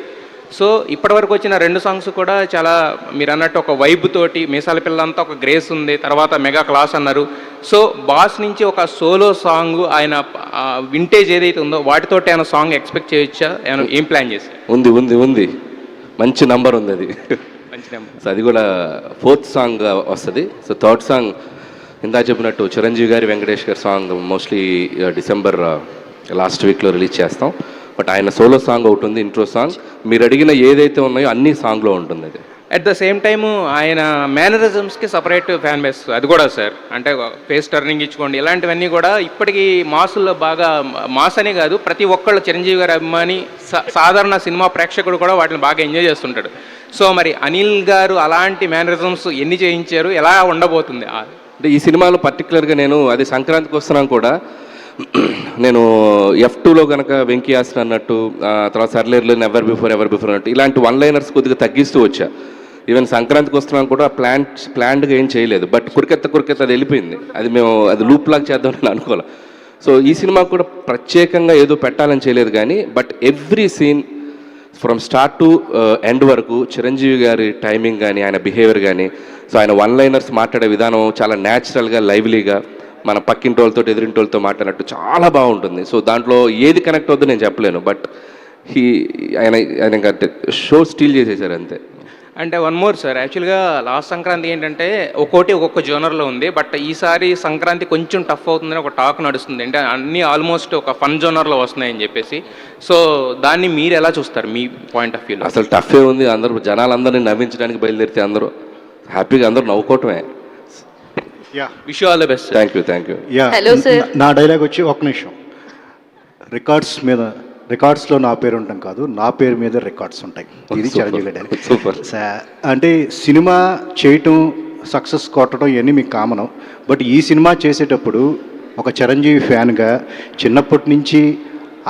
సో ఇప్పటివరకు వచ్చిన 2 songs కూడా చాలా మీరు అన్నట్టు ఒక వైబ్ తోటి, మీసాల పిల్లంతా ఒక గ్రేస్ ఉంది, తర్వాత మెగా క్లాస్ అన్నారు. సో బాస్ నుంచి ఒక సోలో సాంగ్ ఆయన వింటేజ్ ఏదైతే ఉందో వాటితోటి ఆయన సాంగ్ ఎక్స్పెక్ట్ చేయొచ్చా? ఆయన ఏం ప్లాన్ చేశారు? ఉంది మంచి నంబర్ ఉంది అది. మంచి నెంబర్. సో అది కూడా 4th song వస్తుంది. సో 3rd song ఇందా చెప్పినట్టు చిరంజీవి గారి వెంకటేష్ గారి సాంగ్ మోస్ట్లీ December లాస్ట్ వీక్లో రిలీజ్ చేస్తాం. బట్ ఆయన సోలో సాంగ్ ఒకటి ఉంది, ఇంట్రో సాంగ్. మీరు అడిగిన ఏదైతే ఉన్నాయో అన్ని సాంగ్లో ఉంటుంది అది. అట్ ద సేమ్ టైము ఆయన మేనరిజమ్స్కి సపరేట్ ఫ్యాన్ బేస్ అది కూడా సార్. అంటే ఫేస్ టర్నింగ్ ఇచ్చుకోండి, ఇలాంటివన్నీ కూడా ఇప్పటికీ మాసుల్లో బాగా మాస్ అనే కాదు, ప్రతి ఒక్కళ్ళు చిరంజీవి గారి అభిమాని సాధారణ సినిమా ప్రేక్షకుడు కూడా వాటిని బాగా ఎంజాయ్ చేస్తుంటాడు. సో మరి అనిల్ గారు అలాంటి మేనరిజమ్స్ ఎన్ని చేయించారు, ఎలా ఉండబోతుంది? అంటే ఈ సినిమాలో పర్టికులర్గా నేను అది సంక్రాంతికి వస్తున్నాం కూడా నేను F2లో కనుక వెంకీ ఆసన్ అన్నట్టు, తర్వాత సర్లేర్లో ఎవర్ బిఫోర్ అన్నట్టు ఇలాంటి 1-liners కొద్దిగా తగ్గిస్తూ వచ్చా. ఈవెన్ సంక్రాంతికి వస్తున్నాం కూడా ప్లాన్డ్గా ఏం చేయలేదు. బట్ కురికెత్త అది వెళ్ళిపోయింది. అది లూప్ లాగా చేద్దామని అనుకోవాలి. సో ఈ సినిమా కూడా ప్రత్యేకంగా ఏదో పెట్టాలని చేయలేదు కానీ, but every scene from start to end వరకు చిరంజీవి గారి టైమింగ్ కానీ, ఆయన బిహేవియర్ కానీ, సో ఆయన 1-liners మాట్లాడే విధానం చాలా న్యాచురల్గా, లైవ్లీగా, మన పక్కింటోళ్ళతో ఎదురింటోళ్ళతో మాట్లాడినట్టు చాలా బాగుంటుంది. సో దాంట్లో ఏది కనెక్ట్ అవుతుందో నేను చెప్పలేను. బట్ ఆయన షో స్టీల్ చేసేసారు అంతే. అంటే వన్ మోర్ సార్, యాక్చువల్గా లాస్ట్ సంక్రాంతి ఏంటంటే ఒక్కొక్క జోనర్లో ఉంది. బట్ ఈసారి సంక్రాంతి కొంచెం టఫ్ అవుతుందని ఒక టాక్ నడుస్తుంది. అంటే అన్నీ ఆల్మోస్ట్ ఒక ఫన్ జోనర్లో వస్తున్నాయని చెప్పేసి. సో దాన్ని మీరు ఎలా చూస్తారు మీ పాయింట్ ఆఫ్ వ్యూలో? అసలు టఫే ఉంది. అందరూ జనాలందరినీ నవ్వించడానికి బయలుదేరితే అందరూ హ్యాపీగా అందరూ నవ్వుకోవటమే. Wish you all the best. Thank you. Hello sir, నా డైలాగ్ వచ్చి ఒక నిమిషం. రికార్డ్స్లో నా పేరు ఉంటాం కాదు, నా పేరు మీద రికార్డ్స్ ఉంటాయి. ఇది చిరంజీవి డైలాగ్. సూపర్. అంటే సినిమా చేయటం, సక్సెస్ కొట్టడం ఇవన్నీ మీకు కామనం. బట్ ఈ సినిమా చేసేటప్పుడు ఒక చిరంజీవి ఫ్యాన్గా చిన్నప్పటి నుంచి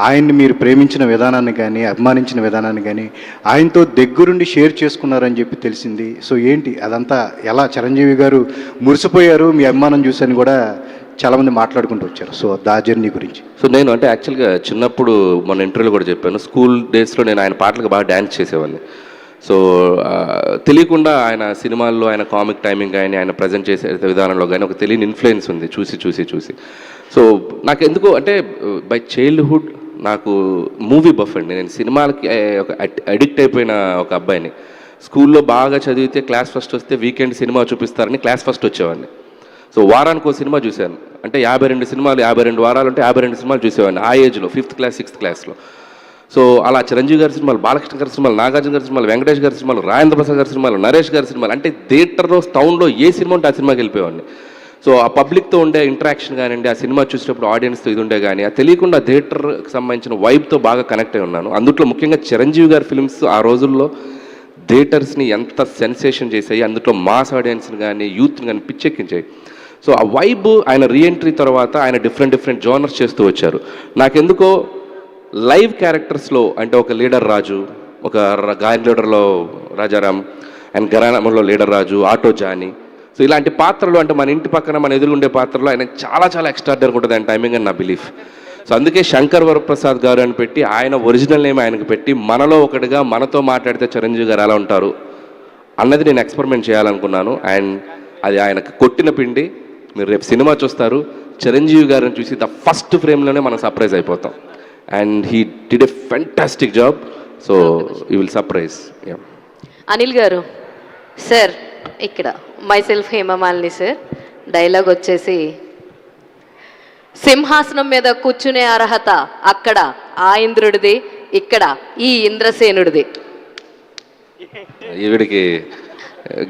ఆయన్ని మీరు ప్రేమించిన విధానాన్ని కానీ, అభిమానించిన విధానాన్ని కానీ ఆయనతో దగ్గరుండి షేర్ చేసుకున్నారని చెప్పి తెలిసింది. సో ఏంటి అదంతా ఎలా చిరంజీవి గారు మురిసిపోయారు మీ అభిమానం చూసని కూడా చాలామంది మాట్లాడుకుంటూ వచ్చారు. సో దా జర్నీ గురించి. సో నేను అంటే యాక్చువల్గా చిన్నప్పుడు మొన్న ఇంటర్వ్యూలో కూడా చెప్పాను, స్కూల్ డేస్లో నేను ఆయన పాటలకు బాగా డ్యాన్స్ చేసేవాడిని. సో తెలియకుండా ఆయన సినిమాల్లో ఆయన కామిక్ టైమింగ్ కానీ ఆయన ప్రజెంట్ చేసే విధానంలో కానీ ఒక తెలియని ఇన్ఫ్లుయెన్స్ ఉంది చూసి. సో నాకు ఎందుకు అంటే బై చైల్డ్హుడ్ నాకు మూవీ బఫ్ అండి. నేను సినిమాలకి ఒక అడిక్ట్ అయిపోయిన ఒక అబ్బాయిని. స్కూల్లో బాగా చదివితే క్లాస్ ఫస్ట్ వస్తే వీకెండ్ సినిమా చూపిస్తారని క్లాస్ ఫస్ట్ వచ్చేవాడిని. సో వారానికి ఒక సినిమా చూశాను. అంటే 52 సినిమాలు 52 వారాలు అంటే 52 సినిమాలు చూసేవాడిని ఆ ఏజ్లో, 5th క్లాస్ 6th క్లాస్లో. సో అలా చిరంజీవి గారి సినిమాలు, బాలకృష్ణ గారి సినిమాలు, నాగార్జున గారి సినిమాలు, వెంకటేష్ గారి సినిమాలు, రాజేంద్ర ప్రసాద్ గారి సినిమాలు, నరేష్ గారి సినిమాలు, అంటే థియేటర్లో టౌన్లో ఏ సినిమా ఉంటే ఆ సినిమాకి వెళ్ళిపోయేవాడిని. సో ఆ పబ్లిక్తో ఉండే ఇంటరాక్షన్ కానివ్వండి, ఆ సినిమా చూసినప్పుడు ఆడియన్స్తో ఇది ఉండే కానీ, ఆ తెలియకుండా థియేటర్కి సంబంధించిన వైబ్తో బాగా కనెక్ట్ అయి ఉన్నాను. అందులో ముఖ్యంగా చిరంజీవి గారి ఫిల్మ్స్ ఆ రోజుల్లో థియేటర్స్ని ఎంత సెన్సేషన్ చేసాయి, అందులో మాస్ ఆడియన్స్ని కానీ యూత్ని కానీ పిచ్చెక్కించాయి. సో ఆ వైబ్ ఆయన రీఎంట్రీ తర్వాత ఆయన డిఫరెంట్ జోనర్స్ చేస్తూ వచ్చారు. నాకెందుకో లైవ్ క్యారెక్టర్స్లో అంటే ఒక లీడర్ రాజు, ఒక గాయన్ లీడర్లో రాజారాం అండ్ గరానంలో leader Raju, auto Johnny, so ఇలాంటి పాత్రలు అంటే మన ఇంటి పక్కన మన ఎదురుగుండే పాత్రలు ఆయన చాలా ఎక్స్ట్రాడనరీ ఉంటుంది ఆయన టైమింగ్ అని నా బిలీఫ్. సో అందుకే శంకర్ వరప్రసాద్ గారు అని పెట్టి ఆయన ఒరిజినల్ నేమ్ ఆయనకు పెట్టి మనలో ఒకటిగా మనతో మాట్లాడితే చిరంజీవి గారు ఎలా ఉంటారు అన్నది నేను ఎక్స్పెరిమెంట్ చేయాలనుకున్నాను. అండ్ అది ఆయనకు కొట్టిన పిండి. మీరు రేపు సినిమా చూస్తారు, చిరంజీవి గారిని చూసి ద ఫస్ట్ ఫ్రేమ్లోనే మనం సర్ప్రైజ్ అయిపోతాం. And he did a fantastic job. So you will surprise. Anil గారు సార్, ఇక్కడ మైసెల్ఫ్ హేమమాలిని సార్, డైలాగ్ వచ్చేసి, సింహాసనం మీద కూర్చునే అర్హత అక్కడ ఆ ఇంద్రుడిది, ఇక్కడ ఈ ఇంద్రసేనుడిది. ఈవిడికి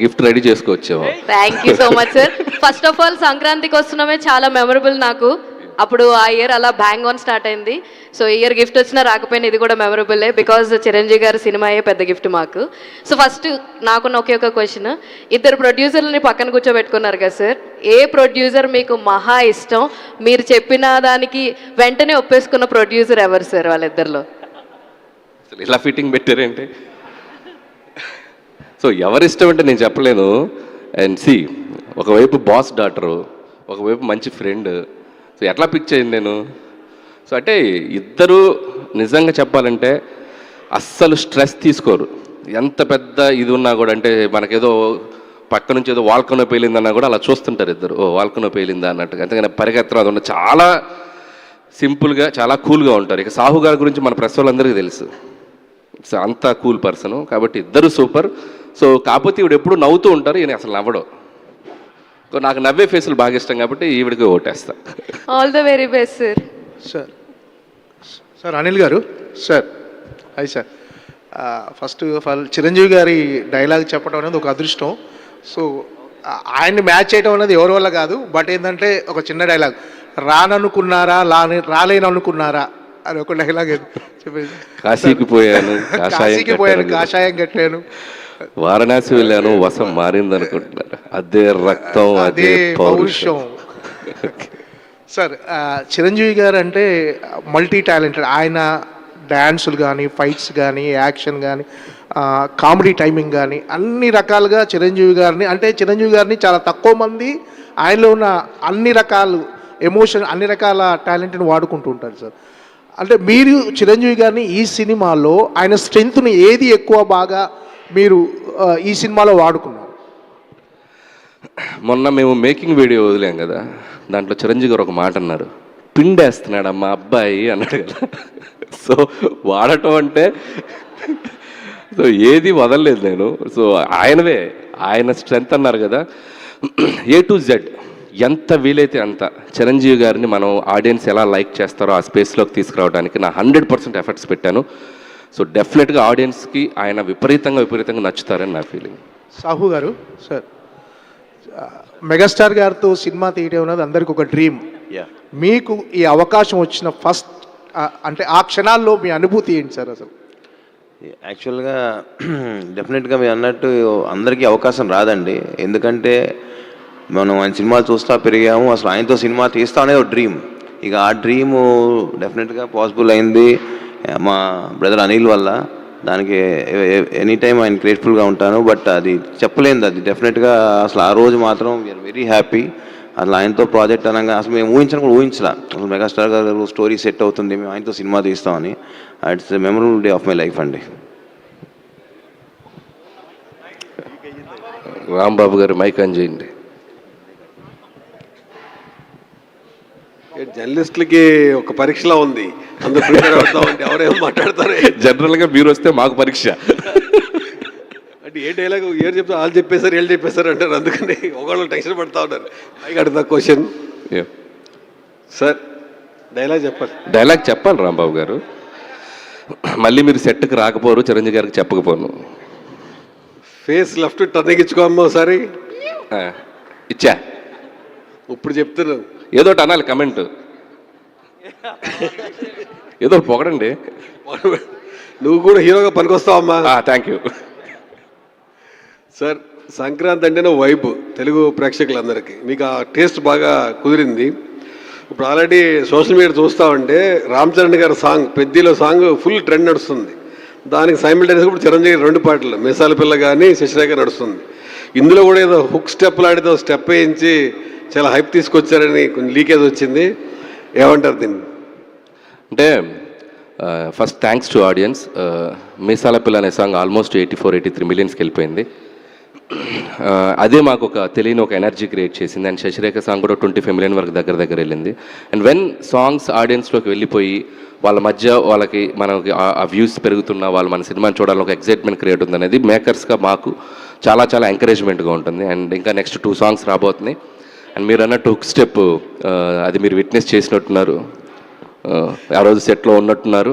గిఫ్ట్ రెడీ చేసుకొచ్చాము. Thank you so much sir. First of all సంక్రాంతికి వస్తున్నామే చాలా మెమరబుల్ నాకు. అప్పుడు ఆ ఇయర్ అలా బ్యాంగ్ ఆన్ స్టార్ట్ అయింది. సో ఈ ఇయర్ గిఫ్ట్ వచ్చినా రాకపోయినా ఇది కూడా మెమరబుల్లే, బికాజ్ చిరంజీవి గారి సినిమాయే పెద్ద గిఫ్ట్ మాకు. సో ఫస్ట్ నాకున్న ఒకే ఒక క్వశ్చన్, ఇద్దరు ప్రొడ్యూసర్లని పక్కన కూర్చోబెట్టుకున్నారు కదా సార్, ఏ ప్రొడ్యూసర్ మీకు మహా ఇష్టం? మీరు చెప్పిన దానికి వెంటనే ఒప్పేసుకున్న ప్రొడ్యూసర్ ఎవరు సార్ వాళ్ళిద్దరిలో? ఇలా ఫిట్టింగ్ పెట్టారేంటి? సో ఎవరిష్టం అంటే నేను చెప్పలేను. అండ్ సి, ఒకవైపు బాస్ డాటరు, ఒకవైపు మంచి ఫ్రెండ్. సో ఎట్లా పిక్ చేయండి నేను? సో అంటే ఇద్దరు నిజంగా చెప్పాలంటే అస్సలు స్ట్రెస్ తీసుకోరు. ఎంత పెద్ద ఇది ఉన్నా కూడా, అంటే మనకేదో పక్క నుంచి ఏదో వాల్కనో పేలిందన్నా కూడా అలా చూస్తుంటారు ఇద్దరు, ఓ వాల్కనో పేలిందా అన్నట్టుగా. అంతేగాని పరిగెత్తడం అది ఉన్న చాలా సింపుల్గా చాలా కూల్గా ఉంటారు. ఇక సాహు గారి గురించి మన ప్రెస్ వాళ్ళందరికీ తెలుసు, సో అంత కూల్ పర్సను. కాబట్టి ఇద్దరు సూపర్. సో కాకపోతే ఈవిడ ఎప్పుడు నవ్వుతూ ఉంటారు, ఈయన అసలు నవ్వడం. నాకు నవ్వే ఫేసులు బాగా ఇష్టం కాబట్టి ఈవిడికి ఓటేస్తా. All the very best sir. Sir Anil గారు sir, hi sir. First of all Chiranjeevi గారి డైలాగ్ చెప్పడం అనేది ఒక అదృష్టం. సో ఆయన్ని మ్యాచ్ చేయడం అనేది ఎవరి వల్ల కాదు. బట్ ఏంటంటే ఒక చిన్న డైలాగ్, రాననుకున్నారా రాలేననుకున్నారా అని ఒక డైలాగ్ చెప్పేసి, కాశీకి పోయాను కాషాయం కట్టాను, వారణాసి వెళ్ళాను వసం మారింది అనుకుంటున్నారు, అదే రక్తం అదే పౌరుషం. సార్ చిరంజీవి గారు అంటే మల్టీ టాలెంటెడ్. ఆయన డ్యాన్సులు కానీ, ఫైట్స్ కానీ, యాక్షన్ కానీ, కామెడీ టైమింగ్ కానీ అన్ని రకాలుగా చిరంజీవి గారిని చాలా తక్కువ మంది ఆయనలో ఉన్న అన్ని రకాలు ఎమోషన్, అన్ని రకాల టాలెంట్ని వాడుకుంటూ ఉంటారు సార్. అంటే మీరు చిరంజీవి గారిని ఈ సినిమాలో ఆయన స్ట్రెంగ్త్ని ఏది ఎక్కువ బాగా మీరు ఈ సినిమాలో వాడుకున్నారు? మొన్న మేము మేకింగ్ వీడియో వదిలేం కదా, దాంట్లో చిరంజీవి గారు ఒక మాట అన్నారు, పిండేస్తున్నాడు మా అబ్బాయి అన్నాడు కదా. సో వాడటం అంటే సో ఏది వదలలేదు నేను. సో ఆయన స్ట్రెంగ్త్ అన్నారు కదా, A to Z ఎంత వీలైతే అంత చిరంజీవి గారిని మనం ఆడియన్స్ ఎలా లైక్ చేస్తారో ఆ స్పేస్లోకి తీసుకురావడానికి నా 100% ఎఫర్ట్స్ పెట్టాను. సో డెఫినెట్గా ఆడియన్స్కి ఆయన విపరీతంగా నచ్చుతారని నా ఫీలింగ్. సాహు గారు సార్, మెగాస్టార్ గారితో సినిమా తీయడం అనేది అందరికి ఒక డ్రీమ్. మీకు ఈ అవకాశం వచ్చిన ఫస్ట్ అంటే ఆ క్షణాల్లో మీ అనుభూతి ఏంటి సార్? అసలు యాక్చువల్గా డెఫినెట్గా మీరు అన్నట్టు అందరికీ అవకాశం రాదండి. ఎందుకంటే మనం ఆయన సినిమాలు చూస్తూ పెరిగాము, అసలు ఆయనతో సినిమా తీస్తా అనేది ఒక డ్రీమ్. ఇక ఆ డ్రీము డెఫినెట్గా పాసిబుల్ అయింది మా బ్రదర్ అనిల్ వల్ల. దానికి ఎనీ టైం ఆయన గ్రేట్ఫుల్గా ఉంటాను. బట్ అది చెప్పలేనిది, అది డెఫినెట్గా అసలు ఆ రోజు మాత్రం వీఆర్ వెరీ హ్యాపీ. అసలు ఆయనతో ప్రాజెక్ట్ అనగా అసలు మేము ఊహించడం కూడా ఊహించలా. అసలు మెగాస్టార్ గారు స్టోరీ సెట్ అవుతుంది, మేము ఆయనతో సినిమా తీస్తామని. It's the memorable day of my life అండి. రాంబాబు గారు మైక్ ఆన్ చేయండి. జర్నలిస్టులకి ఒక పరీక్షలా ఉంది, అందరూ ప్రిపేర్ అవుతామంటే ఎవరేమో మాట్లాడతారు. జనరల్గా మీరు వస్తే మాకు పరీక్ష. అంటే ఏ డైలాగ్ ఏరు చెప్తా వాళ్ళు చెప్పేశారు వీళ్ళు చెప్పేశారు అంటారు, అందుకని ఒకళ్ళు టెన్షన్ పడతా ఉన్నారు. పైకి అడుగుతా క్వశ్చన్ సార్, డైలాగ్ చెప్పాలి. డైలాగ్ చెప్పాలి రాంబాబు గారు, మళ్ళీ మీరు సెట్కి రాకపోరు, చిరంజీవి గారికి చెప్పకపోను. ఫేస్ లెఫ్ట్ టర్నింగ్ ఇచ్చుకోమ్మా ఒకసారి. ఇచ్చా, ఇప్పుడు చెప్తున్నాను. ఏదో అనాలి కమెంట్, ఏదో పొగడండి. నువ్వు కూడా హీరోగా పనికొస్తావమ్మా. Thank you sir. సంక్రాంతి అంటేనే వైబ్ తెలుగు ప్రేక్షకులందరికీ. మీకు ఆ టేస్ట్ బాగా కుదిరింది. ఇప్పుడు ఆల్రెడీ సోషల్ మీడియా చూస్తూ ఉంటే రామ్ చరణ్ గారి సాంగ్ పెద్దిలో సాంగ్ ఫుల్ ట్రెండ్ నడుస్తుంది. దానికి సైమిల్టేనియస్గా ఇప్పుడు చిరంజీవి 2 పాటలు మిసాల పిల్ల కానీ శశిరేఖ నడుస్తుంది. ఇందులో కూడా ఏదో హుక్ స్టెప్ లాంటిదో స్టెప్ వేయించి చాలా హైప్ తీసుకొచ్చారని కొంచెం లీకేజ్ వచ్చింది, ఏమంటారు దీన్ని? అంటే ఫస్ట్ థ్యాంక్స్ టు ఆడియన్స్. మీసాల పిల్ల అనే సాంగ్ ఆల్మోస్ట్ 84-83 మిలియన్స్కి వెళ్ళిపోయింది. అదే మాకు ఒక తెలియని ఒక ఎనర్జీ క్రియేట్ చేసింది. అండ్ శశిరేఖ సాంగ్ కూడా 25 మిలియన్ వరకు దగ్గర వెళ్ళింది. అండ్ వెన్ సాంగ్స్ ఆడియన్స్లోకి వెళ్ళిపోయి వాళ్ళ మధ్య వాళ్ళకి మనకి ఆ వ్యూస్ పెరుగుతున్నా వాళ్ళు మన సినిమాని చూడాలని ఒక ఎగ్జైట్మెంట్ క్రియేట్ ఉంది అనేది మేకర్స్గా మాకు చాలా చాలా ఎంకరేజ్మెంట్గా ఉంటుంది. అండ్ ఇంకా నెక్స్ట్ 2 సాంగ్స్ రాబోతున్నాయి. అండ్ మీరు అన్నట్టు హుక్ స్టెప్ అది మీరు విట్నెస్ చేసినట్టున్నారు, ఆ రోజు సెట్లో ఉన్నట్టున్నారు.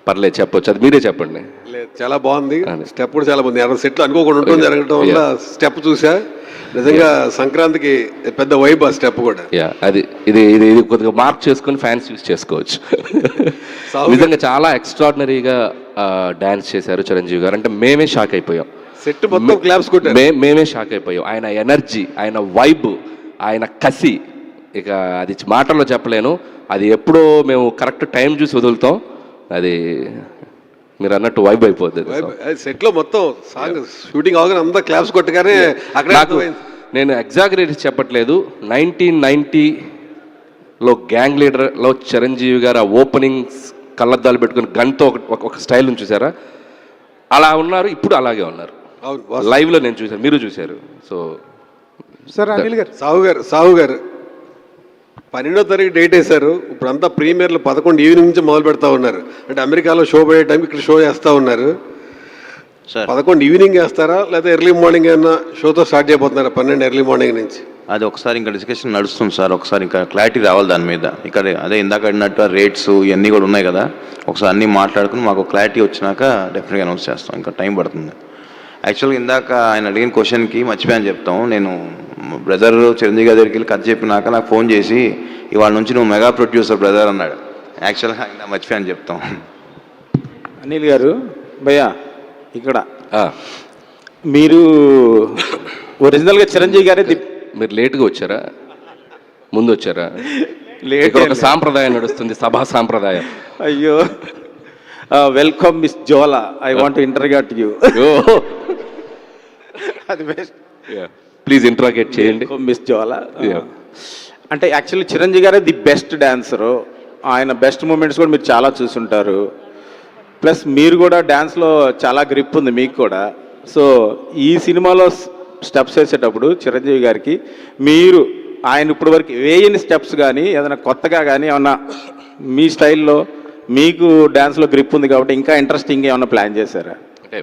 పర్లేదు చెప్పొచ్చు, అది మీరే చెప్పండి. లేదు, చాలా బాగుంది స్టెప్ కూడా చాలా బాగుంది. అక్కడ సెట్లు అనుకోకుండా ఉంటుంది జరగడం వల్ల స్టెప్ చూసా, నిజంగా సంక్రాంతికి పెద్ద వైబ్ ఆ స్టెప్ కూడా. అది ఇది ఇది ఇది కొద్దిగా మార్క్ చేసుకొని ఫ్యాన్స్ యూస్ చేసుకోవచ్చు. నిజంగా చాలా ఎక్స్ట్రాడినరీగా డాన్స్ చేశారు చిరంజీవి గారు. అంటే మేమే షాక్ అయిపోయాం, సెట్ మొత్తం క్లాప్స్ కొట్టారు. మేమే షాక్ అయిపోయాం. ఆయన ఎనర్జీ, ఆయన వైబ్, ఆయన కసి, ఇక అది మాటల్లో చెప్పలేను. అది ఎప్పుడో మేము కరెక్ట్ టైం చూసి వదులుతాం. అది మీరు అన్నట్టు వైబ్ అయిపోతుంది. సెట్లో మొత్తం సాంగ్ షూటింగ్ అవగానే అంతా క్లాప్స్ కొట్టగానే అక్కడ నేను ఎగ్జాగరేట్ చెప్పట్లేదు. 1990లో గ్యాంగ్ లీడర్లో చిరంజీవి గారు ఆ ఓపెనింగ్స్ కళ్ళద్దాలు పెట్టుకుని గన్తో ఒక స్టైల్ నుంచి చూసారా, అలా ఉన్నారు. ఇప్పుడు అలాగే ఉన్నారు. లైవ్లో నేను చూశాను, మీరు చూశారు. సో సార్ అనిల్ గారు, సాహు గారు 12వ తారీఖు డేట్ వేశారు. ఇప్పుడు అంతా ప్రీమియర్లు 11 ఈవినింగ్ నుంచి మొదలు పెడతా ఉన్నారు. అంటే అమెరికాలో షో పడే టైంకి ఇక్కడ షో చేస్తూ ఉన్నారు. 11 ఈవినింగ్ వేస్తారా లేదా ఎర్లీ మార్నింగ్ ఏమన్నా షోతో స్టార్ట్ చేయబోతున్నారా? 12 ఎర్లీ మార్నింగ్ నుంచి. అది ఒకసారి ఇంకా డిస్కషన్ నడుస్తుంది సార్. ఒకసారి ఇంకా క్లారిటీ రావాలి దాని మీద. ఇక్కడ అదే ఇందాక అడిగినట్టు రేట్స్ ఇవన్నీ కూడా ఉన్నాయి కదా, ఒకసారి అన్నీ మాట్లాడుకుని మాకు క్లారిటీ వచ్చినాక డెఫినెట్గా అనౌన్స్ చేస్తాం. ఇంకా టైం పడుతుంది. యాక్చువల్గా ఇందాక ఆయన అడిగిన క్వశ్చన్కి మర్చిపోయాను చెప్తాం. నేను బ్రదర్ చిరంజీవి గారి దగ్గరికి వెళ్ళి కథ చెప్పినాక నాకు ఫోన్ చేసి ఇవాళ నుంచి నువ్వు మెగా ప్రొడ్యూసర్ బ్రదర్ అన్నాడు. యాక్చువల్గా ఆయన మర్చిపోయాను చెప్తాం. అనిల్ గారు భయ్యా, ఇక్కడ మీరు ఒరిజినల్గా చిరంజీవి గారే మీరు లేట్గా వచ్చారా, ముందు వచ్చారా? లేట్. ఒక సాంప్రదాయం నడుస్తుంది, సభా సాంప్రదాయం. అయ్యో, వెల్కమ్ మిస్ జోలా, ఐ వాంట్ ఇంటర్గేట్ యూ. అది బెస్ట్. ప్లీజ్ ఇంటరాగేట్ చేయండి మిస్ జోలా. అంటే యాక్చువల్లీ చిరంజీవి గారే ది బెస్ట్ డాన్సరు. ఆయన బెస్ట్ మూమెంట్స్ కూడా మీరు చాలా చూసుంటారు. ప్లస్ మీరు కూడా డ్యాన్స్లో చాలా గ్రిప్ ఉంది మీకు కూడా. సో ఈ సినిమాలో స్టెప్స్ వేసేటప్పుడు చిరంజీవి గారికి మీరు ఆయన ఇప్పటి వరకు వేయని స్టెప్స్ కానీ ఏదైనా కొత్తగా కానీ ఏమన్నా మీ స్టైల్లో మీకు డ్యాన్స్లో గ్రిప్ ఉంది కాబట్టి ఇంకా ఇంట్రెస్టింగ్ ఏమన్నా ప్లాన్ చేశారా? అంటే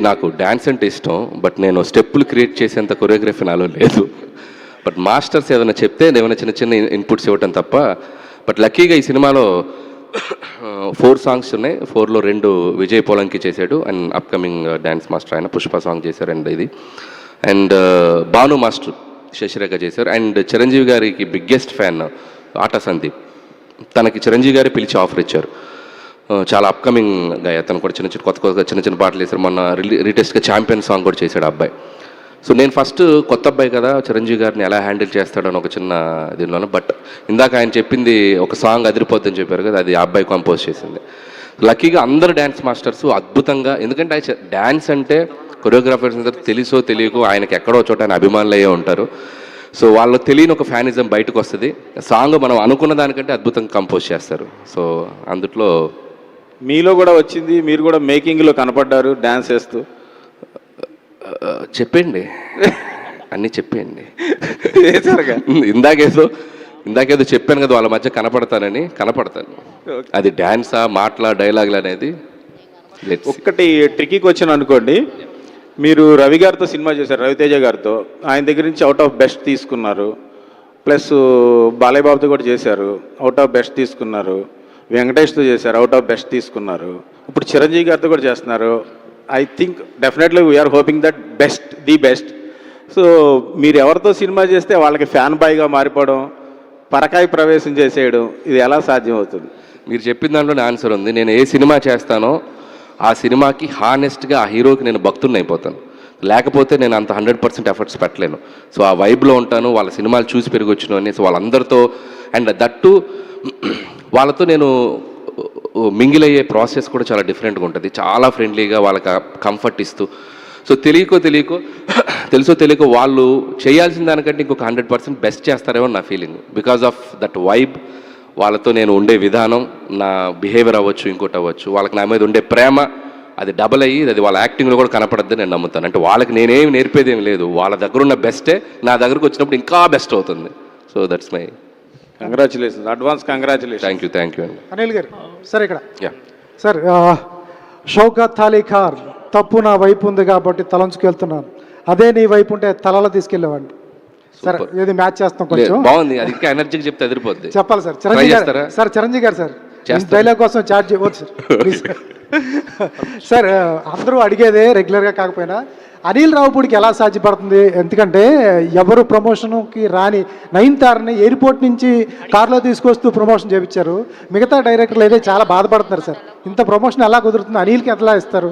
నాకు డ్యాన్స్ అంటే ఇష్టం, బట్ నేను స్టెప్పులు క్రియేట్ చేసేంత కొరియోగ్రఫీ నాలో లేదు. బట్ మాస్టర్స్ ఏదైనా చెప్తే ఏమైనా చిన్న చిన్న ఇన్పుట్స్ ఇవ్వటం తప్ప. బట్ లక్కీగా ఈ సినిమాలో 4 సాంగ్స్ ఉన్నాయి. 4లో 2 విజయ్ పోలంకి చేశాడు అండ్ అప్కమింగ్ డ్యాన్స్ మాస్టర్ ఆయన పుష్ప సాంగ్ చేశారు. అండ్ ఇది అండ్ భాను మాస్టర్ శశిరేఖ చేశారు. అండ్ చిరంజీవి గారికి బిగ్గెస్ట్ ఫ్యాన్ ఆటా సందీప్, తనకి చిరంజీవి గారే పిలిచి ఆఫర్ ఇచ్చారు. చాలా అప్కమింగ్ గా అతను కూడా కొత్త చిన్న పాటలు వేశారు. మొన్న రీటెస్ట్గా ఛాంపియన్ సాంగ్ కూడా చేశాడు ఆ అబ్బాయి. సో నేను ఫస్ట్ కొత్త అబ్బాయి కదా, చిరంజీవి గారిని ఎలా హ్యాండిల్ చేస్తాడని ఒక చిన్న దీనిలోనే. బట్ ఇందాక ఆయన చెప్పింది ఒక సాంగ్ అదిరిపోద్దని చెప్పారు కదా, అది ఆ అబ్బాయి కంపోజ్ చేసింది. లక్కీగా అందరు డ్యాన్స్ మాస్టర్స్ అద్భుతంగా, ఎందుకంటే డ్యాన్స్ అంటే కొరియోగ్రాఫర్స్ అందరూ తెలుసో తెలియకో ఆయనకి ఎక్కడో చోట ఆయన అభిమానులు అయ్యే ఉంటారు. సో వాళ్ళు తెలియని ఒక ఫ్యానిజం బయటకు వస్తుంది. సాంగ్ మనం అనుకున్న దానికంటే అద్భుతంగా కంపోజ్ చేస్తారు. సో అందుట్లో మీలో కూడా వచ్చింది, మీరు కూడా మేకింగ్లో కనపడ్డారు డ్యాన్స్ చేస్తూ. చెప్పండి, అన్నీ చెప్పేయండి. ఇందాకేదో చెప్పాను కదా, వాళ్ళ మధ్య కనపడతాను. అది డ్యాన్సా, మాటలా, డైలాగులు అనేది ఒక్కటి ట్రిక్కీ క్వశ్చన్ అనుకోండి. మీరు రవి గారితో సినిమా చేశారు, రవితేజ గారితో. ఆయన దగ్గర నుంచి అవుట్ ఆఫ్ బెస్ట్ తీసుకున్నారు. ప్లస్ బాలయ్య బాబుతో కూడా చేశారు, అవుట్ ఆఫ్ బెస్ట్ తీసుకున్నారు. వెంకటేష్తో చేశారు, అవుట్ ఆఫ్ బెస్ట్ తీసుకున్నారు. ఇప్పుడు చిరంజీవి గారితో కూడా చేస్తున్నారు. I think definitely we're hoping that the best. So మీరు ఎవరితో సినిమా చేస్తే వాళ్ళకి ఫ్యాన్ బాయ్గా మారిపోవడం, పరకాయ ప్రవేశం చేసేయడం, ఇది ఎలా సాధ్యం అవుతుంది? మీరు చెప్పిన దాంట్లోనే ఆన్సర్ ఉంది. నేను ఏ సినిమా చేస్తానో ఆ సినిమాకి హానెస్ట్గా ఆ హీరోకి నేను భక్తుని అయిపోతాను. లేకపోతే నేను అంత 100% ఎఫర్ట్స్ పెట్టలేను. సో ఆ వైబ్లో ఉంటాను. వాళ్ళ సినిమాలు చూసి పెరిగొచ్చిన అని. సో వాళ్ళందరితో అండ్ దట్టు వాళ్ళతో నేను మింగిల్ అయ్యే ప్రాసెస్ కూడా చాలా డిఫరెంట్గా ఉంటుంది. చాలా ఫ్రెండ్లీగా వాళ్ళకి కంఫర్ట్ ఇస్తూ, సో తెలుసో తెలియకో వాళ్ళు చేయాల్సిన దానికంటే ఇంకొక 100% బెస్ట్ చేస్తారేమో నా feeling. Because of that vibe, వాళ్ళతో నేను ఉండే విధానం, నా బిహేవియర్ అవ్వచ్చు, ఇంకోటి అవ్వచ్చు, వాళ్ళకి నా మీద ఉండే ప్రేమ అది డబల్ అయ్యి అది వాళ్ళ యాక్టింగ్లో కూడా కనపడద్దని నేను నమ్ముతాను. అంటే వాళ్ళకి నేనేమి నేర్పేదేం లేదు, వాళ్ళ దగ్గర ఉన్న బెస్టే నా దగ్గరకు వచ్చినప్పుడు ఇంకా బెస్ట్ అవుతుంది. So that's my congratulations, advance congratulation. Thank you అండి. అనిల్ గారు సార్ ఇక్కడ యా సార్, షౌకత్ అలీ ఖాన్ తప్పు నా వైపు ఉంది కాబట్టి తలంచుకెళ్తున్నాను, అదే నీ వైపు ఉంటే తలలో తీసుకెళ్ళేవాడిని. సార్ ఏది మ్యాచ్ చేస్తాం కొంచెం బాగుంది, అది ఇంకా ఎనర్జీకి చెప్తే అదిరిపోద్ది. చెప్పాలి సార్. చిరంజీవి గారు చిరంజీవి గారు సార్ డైలాగ్ కోసం చార్జ్ చేయవచ్చు సార్. సార్ అందరూ అడిగేదే రెగ్యులర్గా కాకపోయినా అనిల్ రావుపూడికి ఎలా సాధ్యపడుతుంది? ఎందుకంటే ఎవరు ప్రమోషన్కి రాని నయనతారని ఎయిర్పోర్ట్ నుంచి కార్లో తీసుకొస్తూ ప్రమోషన్ చేయించారు. మిగతా డైరెక్టర్లు అయితే చాలా బాధపడుతున్నారు సార్. ఇంత ప్రమోషన్ ఎలా కుదురుతుంది, అనిల్కి ఎలా ఇస్తారు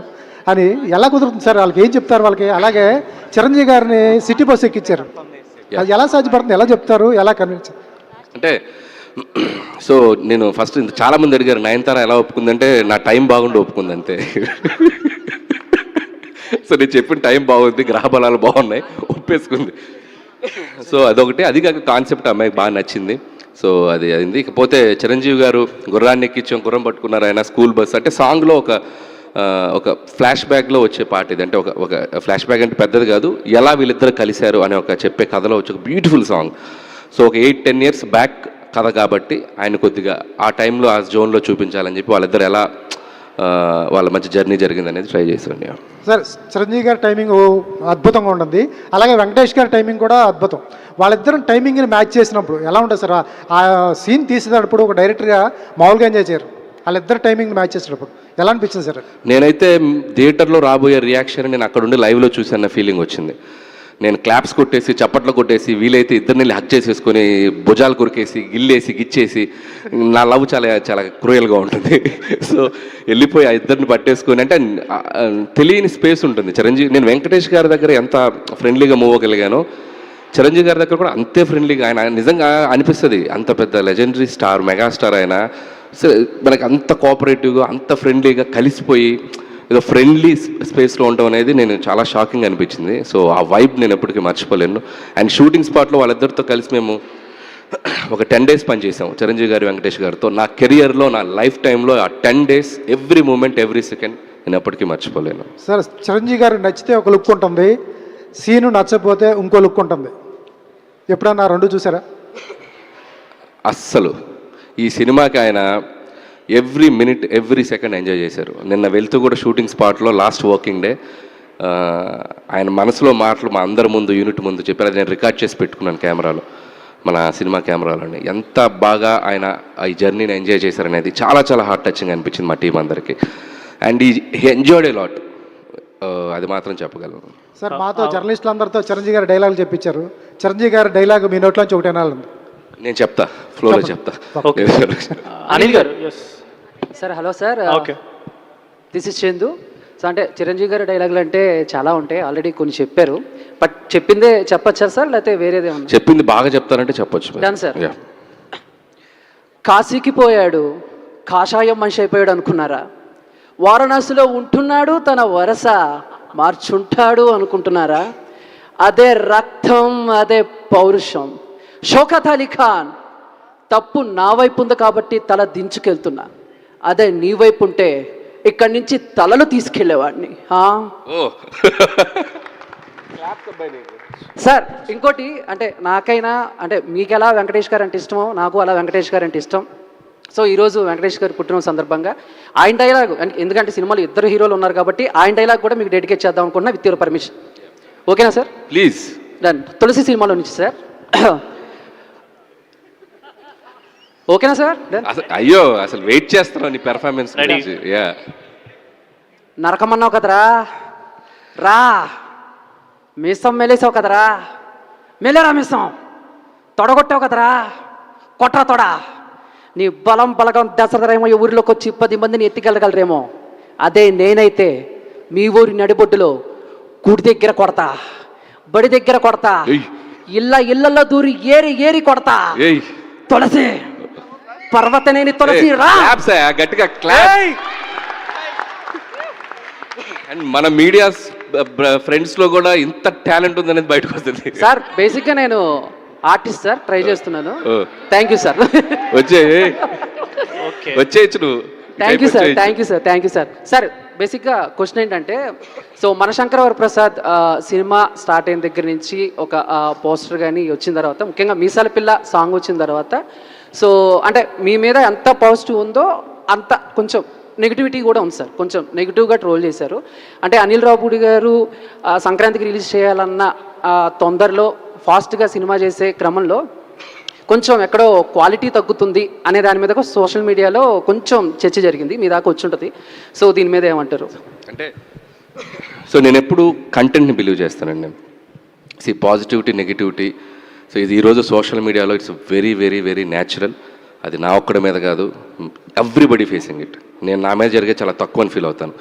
అని ఎలా కుదురుతుంది సార్? వాళ్ళకి ఏం చెప్తారు వాళ్ళకి? అలాగే చిరంజీవి గారిని సిటీ బస్ ఎక్కించారు, అది ఎలా సాధ్యపడుతుంది, ఎలా చెప్తారు, ఎలా కన్విన్స్? అంటే సో నేను ఫస్ట్ చాలామంది అడిగారు నయనతార ఎలా ఒప్పుకుందంటే నా టైం బాగుండి ఒప్పుకుంది అంతే. సో నేను చెప్పిన టైం బాగుంది, గ్రహ బలాలు బాగున్నాయి, ఒప్పేసుకుంది. సో అదొకటి, అది కాక కాన్సెప్ట్ అమ్మాయికి బాగా నచ్చింది. సో అది అయింది. ఇకపోతే చిరంజీవి గారు గుర్రాన్ని ఎక్కించాం, గుర్రం పట్టుకున్నారు ఆయన, స్కూల్ బస్ అంటే సాంగ్లో ఒక ఫ్లాష్ బ్యాక్లో వచ్చే పాట ఇది. అంటే ఒక ఫ్లాష్ బ్యాక్ అంటే పెద్దది కాదు, ఎలా వీళ్ళిద్దరు కలిశారు అనే ఒక చెప్పే కథలో వచ్చే ఒక బ్యూటిఫుల్ సాంగ్. సో ఒక 8-10 years బ్యాక్ కథ కాబట్టి ఆయన కొద్దిగా ఆ టైంలో ఆ జోన్లో చూపించాలని చెప్పి వాళ్ళిద్దరు ఎలా వాళ్ళ మధ్య జర్నీ జరిగింది అనేది ట్రై చేశాను. సార్ చిరంజీవి గారి టైమింగ్ అద్భుతంగా ఉంటుంది, అలాగే వెంకటేష్ గారి టైమింగ్ కూడా అద్భుతం. వాళ్ళిద్దరం టైమింగ్ని మ్యాచ్ చేసినప్పుడు ఎలా ఉంటుంది సార్? ఆ సీన్ తీసేటప్పుడు ఒక డైరెక్టర్గా మామూలుగా ఎంజాయ్ చేయరు, వాళ్ళిద్దరు టైమింగ్ మ్యాచ్ చేసేటప్పుడు ఎలా అనిపించింది సార్? నేనైతే థియేటర్లో రాబోయే రియాక్షన్ నేను అక్కడ ఉండి లైవ్లో చూసాన్న ఫీలింగ్ వచ్చింది. నేను క్లాప్స్ కొట్టేసి, చప్పట్లు కొట్టేసి, వీలైతే ఇద్దరిని హక్ చేసేసుకొని భుజాలు కొరికేసి, గిల్లేసి, గిచ్చేసి, నా లవ్ చాలా చాలా క్రూయల్గా ఉంటుంది. సో వెళ్ళిపోయి ఆ ఇద్దరిని పట్టేసుకొని, అంటే తెలియని స్పేస్ ఉంటుంది. నేను వెంకటేష్ గారి దగ్గర ఎంత ఫ్రెండ్లీగా మూవ్ అవ్వగలిగానో చిరంజీవి గారి దగ్గర కూడా అంతే ఫ్రెండ్లీగా. ఆయన నిజంగా అనిపిస్తుంది, అంత పెద్ద లెజెండరీ స్టార్, మెగాస్టార్ ఆయన మనకి అంత కోఆపరేటివ్గా, అంత ఫ్రెండ్లీగా కలిసిపోయి ఏదో ఫ్రెండ్లీ స్పేస్లో ఉండడం అనేది నేను చాలా షాకింగ్ అనిపించింది. సో ఆ వైబ్ నేను ఎప్పటికీ మర్చిపోలేను. అండ్ షూటింగ్ స్పాట్లో వాళ్ళిద్దరితో కలిసి మేము ఒక 10 days పనిచేసాం, చిరంజీవి గారు, వెంకటేష్ గారితో. నా కెరియర్లో, నా లైఫ్ టైంలో ఆ 10 days every moment, every second నేను ఎప్పటికీ మర్చిపోలేను. సార్ చిరంజీవి గారు నచ్చితే ఒక లుక్ ఉంటుంది, సీను నచ్చకపోతే ఇంకో లుక్ ఉంటుంది. ఎప్పుడన్నా రెండు చూసారా? అస్సలు ఈ సినిమాకి ఆయన every minute, every second enjoy చేశారు. నిన్న వెళ్తూ కూడా షూటింగ్ స్పాట్లో లాస్ట్ వర్కింగ్ డే ఆయన మనసులో మాటలు మా అందరి ముందు, యూనిట్ ముందు చెప్పారు. అది నేను రికార్డ్ చేసి పెట్టుకున్నాను కెమెరాలో, మన సినిమా కెమెరాలోని. ఎంత బాగా ఆయన ఈ జర్నీని ఎంజాయ్ చేశారనేది చాలా చాలా హార్ట్ టచింగ్ అనిపించింది మా టీం అందరికీ. అండ్ ఈ ఎంజాయ్డ్ ఏ లాట్, అది మాత్రం చెప్పగలను. సార్ మాతో జర్నలిస్టులు అందరితో చిరంజీవి గారి డైలాగ్ చెప్పించారు. చిరంజీవి గారి డైలాగ్ మీ నోట్లోంచి ఒకటి వినాలి. నేను చెప్తా, ఫ్లోలో చెప్తా. అనిల్ గారు sir. Hello sir, okay, this is Chandu. So అంటే చిరంజీవి గారి డైలాగులు అంటే చాలా ఉంటాయి, ఆల్రెడీ కొన్ని చెప్పారు, బట్ చెప్పిందే చెప్పచ్చా సార్, లేకపోతే వేరేదే ఉన్నా? చెప్పింది బాగా చెప్తారంటే చెప్పొచ్చు. Done sir. కాశీకి పోయాడు, కాషాయం మనిషి అయిపోయాడు అనుకున్నారా? వారణాసిలో ఉంటున్నాడు, తన వరస మార్చుంటాడు అనుకుంటున్నారా? అదే రక్తం, అదే పౌరుషం. షౌకత్ అలీ ఖాన్, తప్పు నా వైపు ఉంది కాబట్టి తల దించుకెళ్తున్నా, అదే నీ వైపు ఉంటే ఇక్కడి నుంచి తలలు తీసుకెళ్లేవాడిని. సార్ ఇంకోటి, అంటే నాకైనా అంటే మీకు ఎలా వెంకటేష్ గారు అంటే ఇష్టమో నాకు అలా వెంకటేష్ గారు అంటే ఇష్టం. సో ఈరోజు వెంకటేష్ గారు పుట్టిన సందర్భంగా ఆయన డైలాగ్, ఎందుకంటే సినిమాలో ఇద్దరు హీరోలు ఉన్నారు కాబట్టి ఆయన డైలాగ్ కూడా మీకు డెడికేట్ చేద్దాం అనుకున్నా విత్ యువర్ పర్మిషన్. ఓకేనా సార్? ప్లీజ్. డన్. తులసి సినిమాలో నుంచి సార్. ఓకేనా సార్? అయ్యో అసలు వెయిట్ చేస్తున్నాను నీ పెర్ఫార్మెన్స్ గురించి. యా, నరకమన్నావు కదరా, రా మీసం మెలేసావు కదరా, మెలేరా మీసం, తొడగొట్టావు కదరా, కొట్రా తొడ. నీ బలం బలగం దసరేమో ఈ ఊరిలోకి వచ్చి 10 మందిని ఎత్తికెళ్ళగలరేమో, అదే నేనైతే మీ ఊరి నడిబొడ్డులో గుడి దగ్గర కొడతా, బడి దగ్గర కొడతా, ఇళ్ళల్లో దూరి ఏరి ఏరి కొడతా. తులసి పర్వతనేని తులసి రా. గట్టిగా క్లాప్. అండ్ మన మీడియా ఫ్రెండ్స్ లో కూడా ఇంత టాలెంట్ ఉందనేది బయటకు వస్తుంది సార్. బేసిక్గా నేను ఆర్టిస్ట్ సార్, ట్రై చేస్తున్నాను. Thank you sir. వచ్చేయచ్చు నువ్వు. Thank you sir, thank you sir, thank you sir. Sir బేసిక్గా క్వశ్చన్ ఏంటంటే, so Manashankara Varaprasad cinema start అయిన దగ్గర నుంచి ఒక పోస్టర్ కానీ వచ్చిన తర్వాత, ముఖ్యంగా మీసాల పిల్ల సాంగ్ వచ్చిన తర్వాత, సో అంటే మీ మీద ఎంత పాజిటివ్ ఉందో అంత కొంచెం నెగిటివిటీ కూడా ఉంది సార్. కొంచెం నెగిటివ్గా ట్రోల్ చేశారు. అంటే అనిల్ రావుపూడి గారు సంక్రాంతికి రిలీజ్ చేయాలన్న తొందరలో ఫాస్ట్గా సినిమా చేసే క్రమంలో కొంచెం ఎక్కడో క్వాలిటీ తగ్గుతుంది అనే దాని మీద సోషల్ మీడియాలో కొంచెం చర్చ జరిగింది, మీ దాకా వచ్చి ఉంటుంది. సో దీని మీద ఏమంటారు? అంటే సో నేను ఎప్పుడు కంటెంట్ని బిలీవ్ చేస్తానండి. సి పాజిటివిటీ నెగిటివిటీ, సో ఇది ఈరోజు సోషల్ మీడియాలో it's very very very natural. అది నా ఒక్కడి మీద కాదు, ఎవ్రీబడి ఫేసింగ్ ఇట్. నేను నా మీద జరిగే చాలా తక్కువ అని ఫీల్ అవుతాను.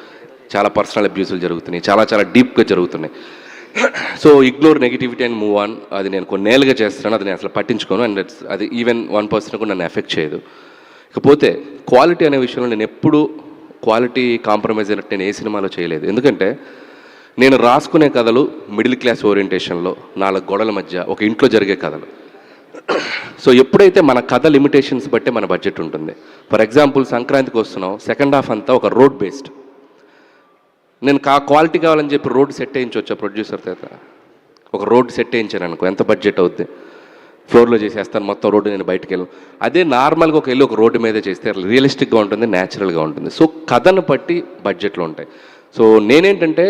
చాలా పర్సనల్ అబ్యూసులు జరుగుతున్నాయి, చాలా చాలా డీప్గా జరుగుతున్నాయి. So ignore negativity and move on. అది నేను కొన్నేళ్ళుగా చేస్తున్నాను, అది నేను అసలు పట్టించుకోను. అండ్ అది ఈవెన్ 1% కూడా నన్ను ఎఫెక్ట్ చేయదు. ఇకపోతే క్వాలిటీ అనే విషయంలో నేను ఎప్పుడు క్వాలిటీ కాంప్రమైజ్ అయినట్టు నేను ఏ సినిమాలో చేయలేదు. ఎందుకంటే నేను రాసుకునే కథలు మిడిల్ క్లాస్ ఓరియంటేషన్లో 4 గోడల మధ్య ఒక ఇంట్లో జరిగే కథలు. సో ఎప్పుడైతే మన కథ లిమిటేషన్స్ బట్టే మన బడ్జెట్ ఉంటుంది. ఫర్ ఎగ్జాంపుల్ సంక్రాంతికి వస్తున్నాం, సెకండ్ హాఫ్ అంతా ఒక రోడ్ బేస్డ్. నేను క్వాలిటీ కావాలని చెప్పి రోడ్ సెట్ వేయించవచ్చా ప్రొడ్యూసర్ చేత? ఒక రోడ్ సెట్ వేయించాను అనుకో, ఎంత బడ్జెట్ అవుద్ది? ఫ్లోర్లో చేసేస్తాను మొత్తం రోడ్డు, నేను బయటకు వెళ్ళను. అదే నార్మల్గా ఒక రోడ్డు మీదే చేస్తే రియలిస్టిక్గా ఉంటుంది, న్యాచురల్గా ఉంటుంది. సో కథను బట్టి బడ్జెట్లో ఉంటాయి. సో నేనేంటంటే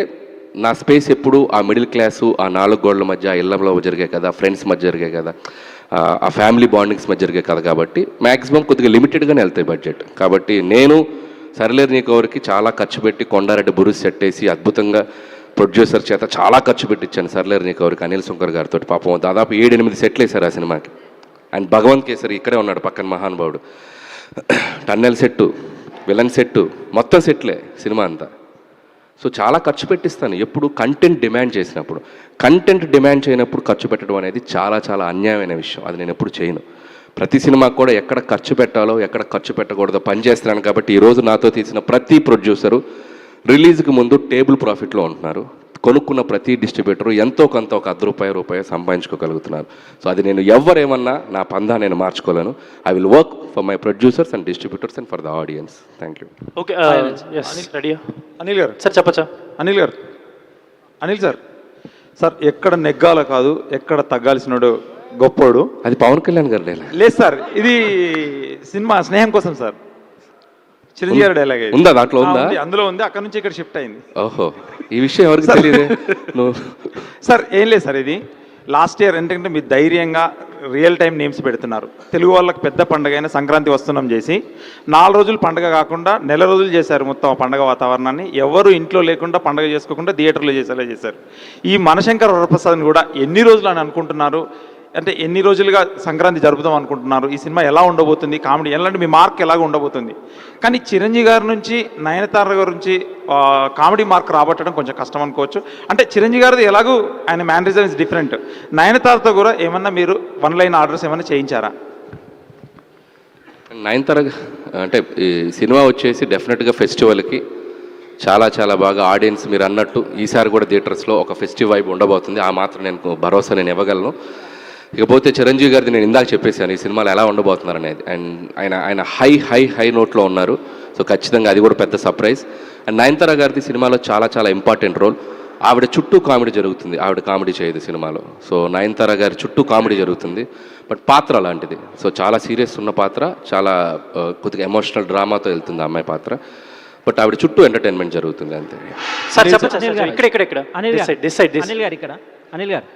నా స్పేస్ ఎప్పుడు ఆ మిడిల్ క్లాసు, ఆ 4 గోడల మధ్య, ఆ ఇళ్లలో జరిగే కదా, ఫ్రెండ్స్ మధ్య జరిగే కదా, ఆ ఫ్యామిలీ బాండింగ్స్ మధ్య జరిగే కదా, కాబట్టి మ్యాక్సిమం కొద్దిగా లిమిటెడ్గానే వెళ్తాయి బడ్జెట్. కాబట్టి నేను సరిలేరు నీకు ఎవరికి చాలా ఖర్చు పెట్టి కొండారెడ్డి బురుస్ సెట్ వేసి అద్భుతంగా ప్రొడ్యూసర్ చేత చాలా ఖర్చు పెట్టించాను సరిలేరు నీకు ఎవరికి, అనిల్ శంకర్ గారితో. పాపం దాదాపు 7-8 సెట్లు వేశారు ఆ సినిమాకి. అండ్ భగవంత్ కేసరి ఇక్కడే ఉన్నాడు పక్కన మహానుభావుడు. టన్నెల్ సెట్టు, విలన్ సెట్టు, మొత్తం సెట్లే సినిమా అంతా. సో చాలా ఖర్చు పెట్టిస్తాను ఎప్పుడు కంటెంట్ డిమాండ్ చేసినప్పుడు. కంటెంట్ డిమాండ్ చేయనప్పుడు ఖర్చు పెట్టడం అనేది చాలా చాలా అన్యాయమైన విషయం. అది నేను ఎప్పుడు చేయను. ప్రతి సినిమాకు కూడా ఎక్కడ ఖర్చు పెట్టాలో ఎక్కడ ఖర్చు పెట్టకూడదో పనిచేస్తున్నాను. కాబట్టి ఈరోజు నాతో తీసిన ప్రతి ప్రొడ్యూసరు రిలీజ్కి ముందు టేబుల్ ప్రాఫిట్లో ఉంటున్నారు. కొనుక్కున్న ప్రతి డిస్ట్రిబ్యూటరు ఎంతో కొంత ఒక ₹10 సంపాదించుకోగలుగుతున్నారు. సో అది నేను ఎవరేమన్నా నా పందా నేను మార్చుకోలేను. I will work for my producers and distributors and for the audience. Thank you. Okay ready Anil గారు సార్ చెప్పచ్చా? అనిల్ గారు, అనిల్ సార్, సార్ ఎక్కడ నెగ్గాల కాదు ఎక్కడ తగ్గాల్సినోడు గొప్పోడు. అది పవన్ కళ్యాణ్ గారు డైలాగ్ లేదు సార్, ఇది సినిమా స్నేహం కోసం సార్. చిరంజీవి గారి డైలాగ్ ఉందా దాంట్లో? ఉందా? అందులో ఉంది, అక్కడ నుంచి ఇక్కడ షిఫ్ట్ అయింది. ఓహో, ఈ విషయం ఎవరికి తెలియదు సార్. ఏం లేదు సార్, ఇది లాస్ట్ ఇయర్ ఏంటంటే మీరు ధైర్యంగా రియల్ టైం నేమ్స్ పెడుతున్నారు. తెలుగు వాళ్ళకి పెద్ద పండుగ అయిన సంక్రాంతి వస్తున్నాం చేసి 4 రోజులు పండుగ కాకుండా 1 నెల రోజులు చేశారు. మొత్తం పండుగ వాతావరణాన్ని ఎవరు ఇంట్లో లేకుండా పండుగ చేసుకోకుండా థియేటర్లో చేసేలా చేశారు. ఈ మనశంకర వరప్రసాద్ని కూడా ఎన్ని రోజులు అని అనుకుంటున్నారు? అంటే ఎన్ని రోజులుగా సంక్రాంతి జరుపుదాం అనుకుంటున్నారు? ఈ సినిమా ఎలా ఉండబోతుంది? కామెడీ ఎలాంటి మీ మార్క్ ఎలాగ ఉండబోతుంది? కానీ చిరంజీవి గారి నుంచి నయనతార గారి నుంచి కామెడీ మార్క్ రాబట్టడం కొంచెం కష్టం అనుకోవచ్చు. అంటే చిరంజీవి గారిది ఎలాగూ ఆయన మేనరిజం ఇస్ డిఫరెంట్. నయనతారతో కూడా ఏమన్నా మీరు 1 లైన్ ఆర్డర్స్ ఏమన్నా చేయించారా? నయనతార అంటే ఈ సినిమా వచ్చేసి డెఫినెట్గా ఫెస్టివల్కి చాలా చాలా బాగా ఆడియన్స్ మీరు అన్నట్టు ఈసారి కూడా థియేటర్స్లో ఒక ఫెస్టివ్ వైబ్ ఉండబోతుంది. ఆ మాత్రం నేను భరోసా నేను ఇవ్వగలను. ఇకపోతే చిరంజీవి గారిది నేను ఇందాక చెప్పేశాను ఈ సినిమాలో ఎలా ఉండబోతున్నారు అనేది. అండ్ ఆయన హై నోట్లో ఉన్నారు. సో ఖచ్చితంగా అది కూడా పెద్ద సర్ప్రైజ్. అండ్ నయనతార గారిది సినిమాలో చాలా ఇంపార్టెంట్ రోల్. ఆవిడ చుట్టూ కామెడీ జరుగుతుంది, ఆవిడ కామెడీ చేయదు సినిమాలో. సో నయనతార గారి చుట్టూ కామెడీ జరుగుతుంది, బట్ పాత్ర అలాంటిది. సో చాలా సీరియస్ ఉన్న పాత్ర, చాలా కొద్దిగా ఎమోషనల్ డ్రామాతో వెళ్తుంది అమ్మాయి పాత్ర, బట్ ఆవిడ చుట్టూ ఎంటర్టైన్మెంట్ జరుగుతుంది అంతే. సార్ ఇక్కడ అనిల్ గారు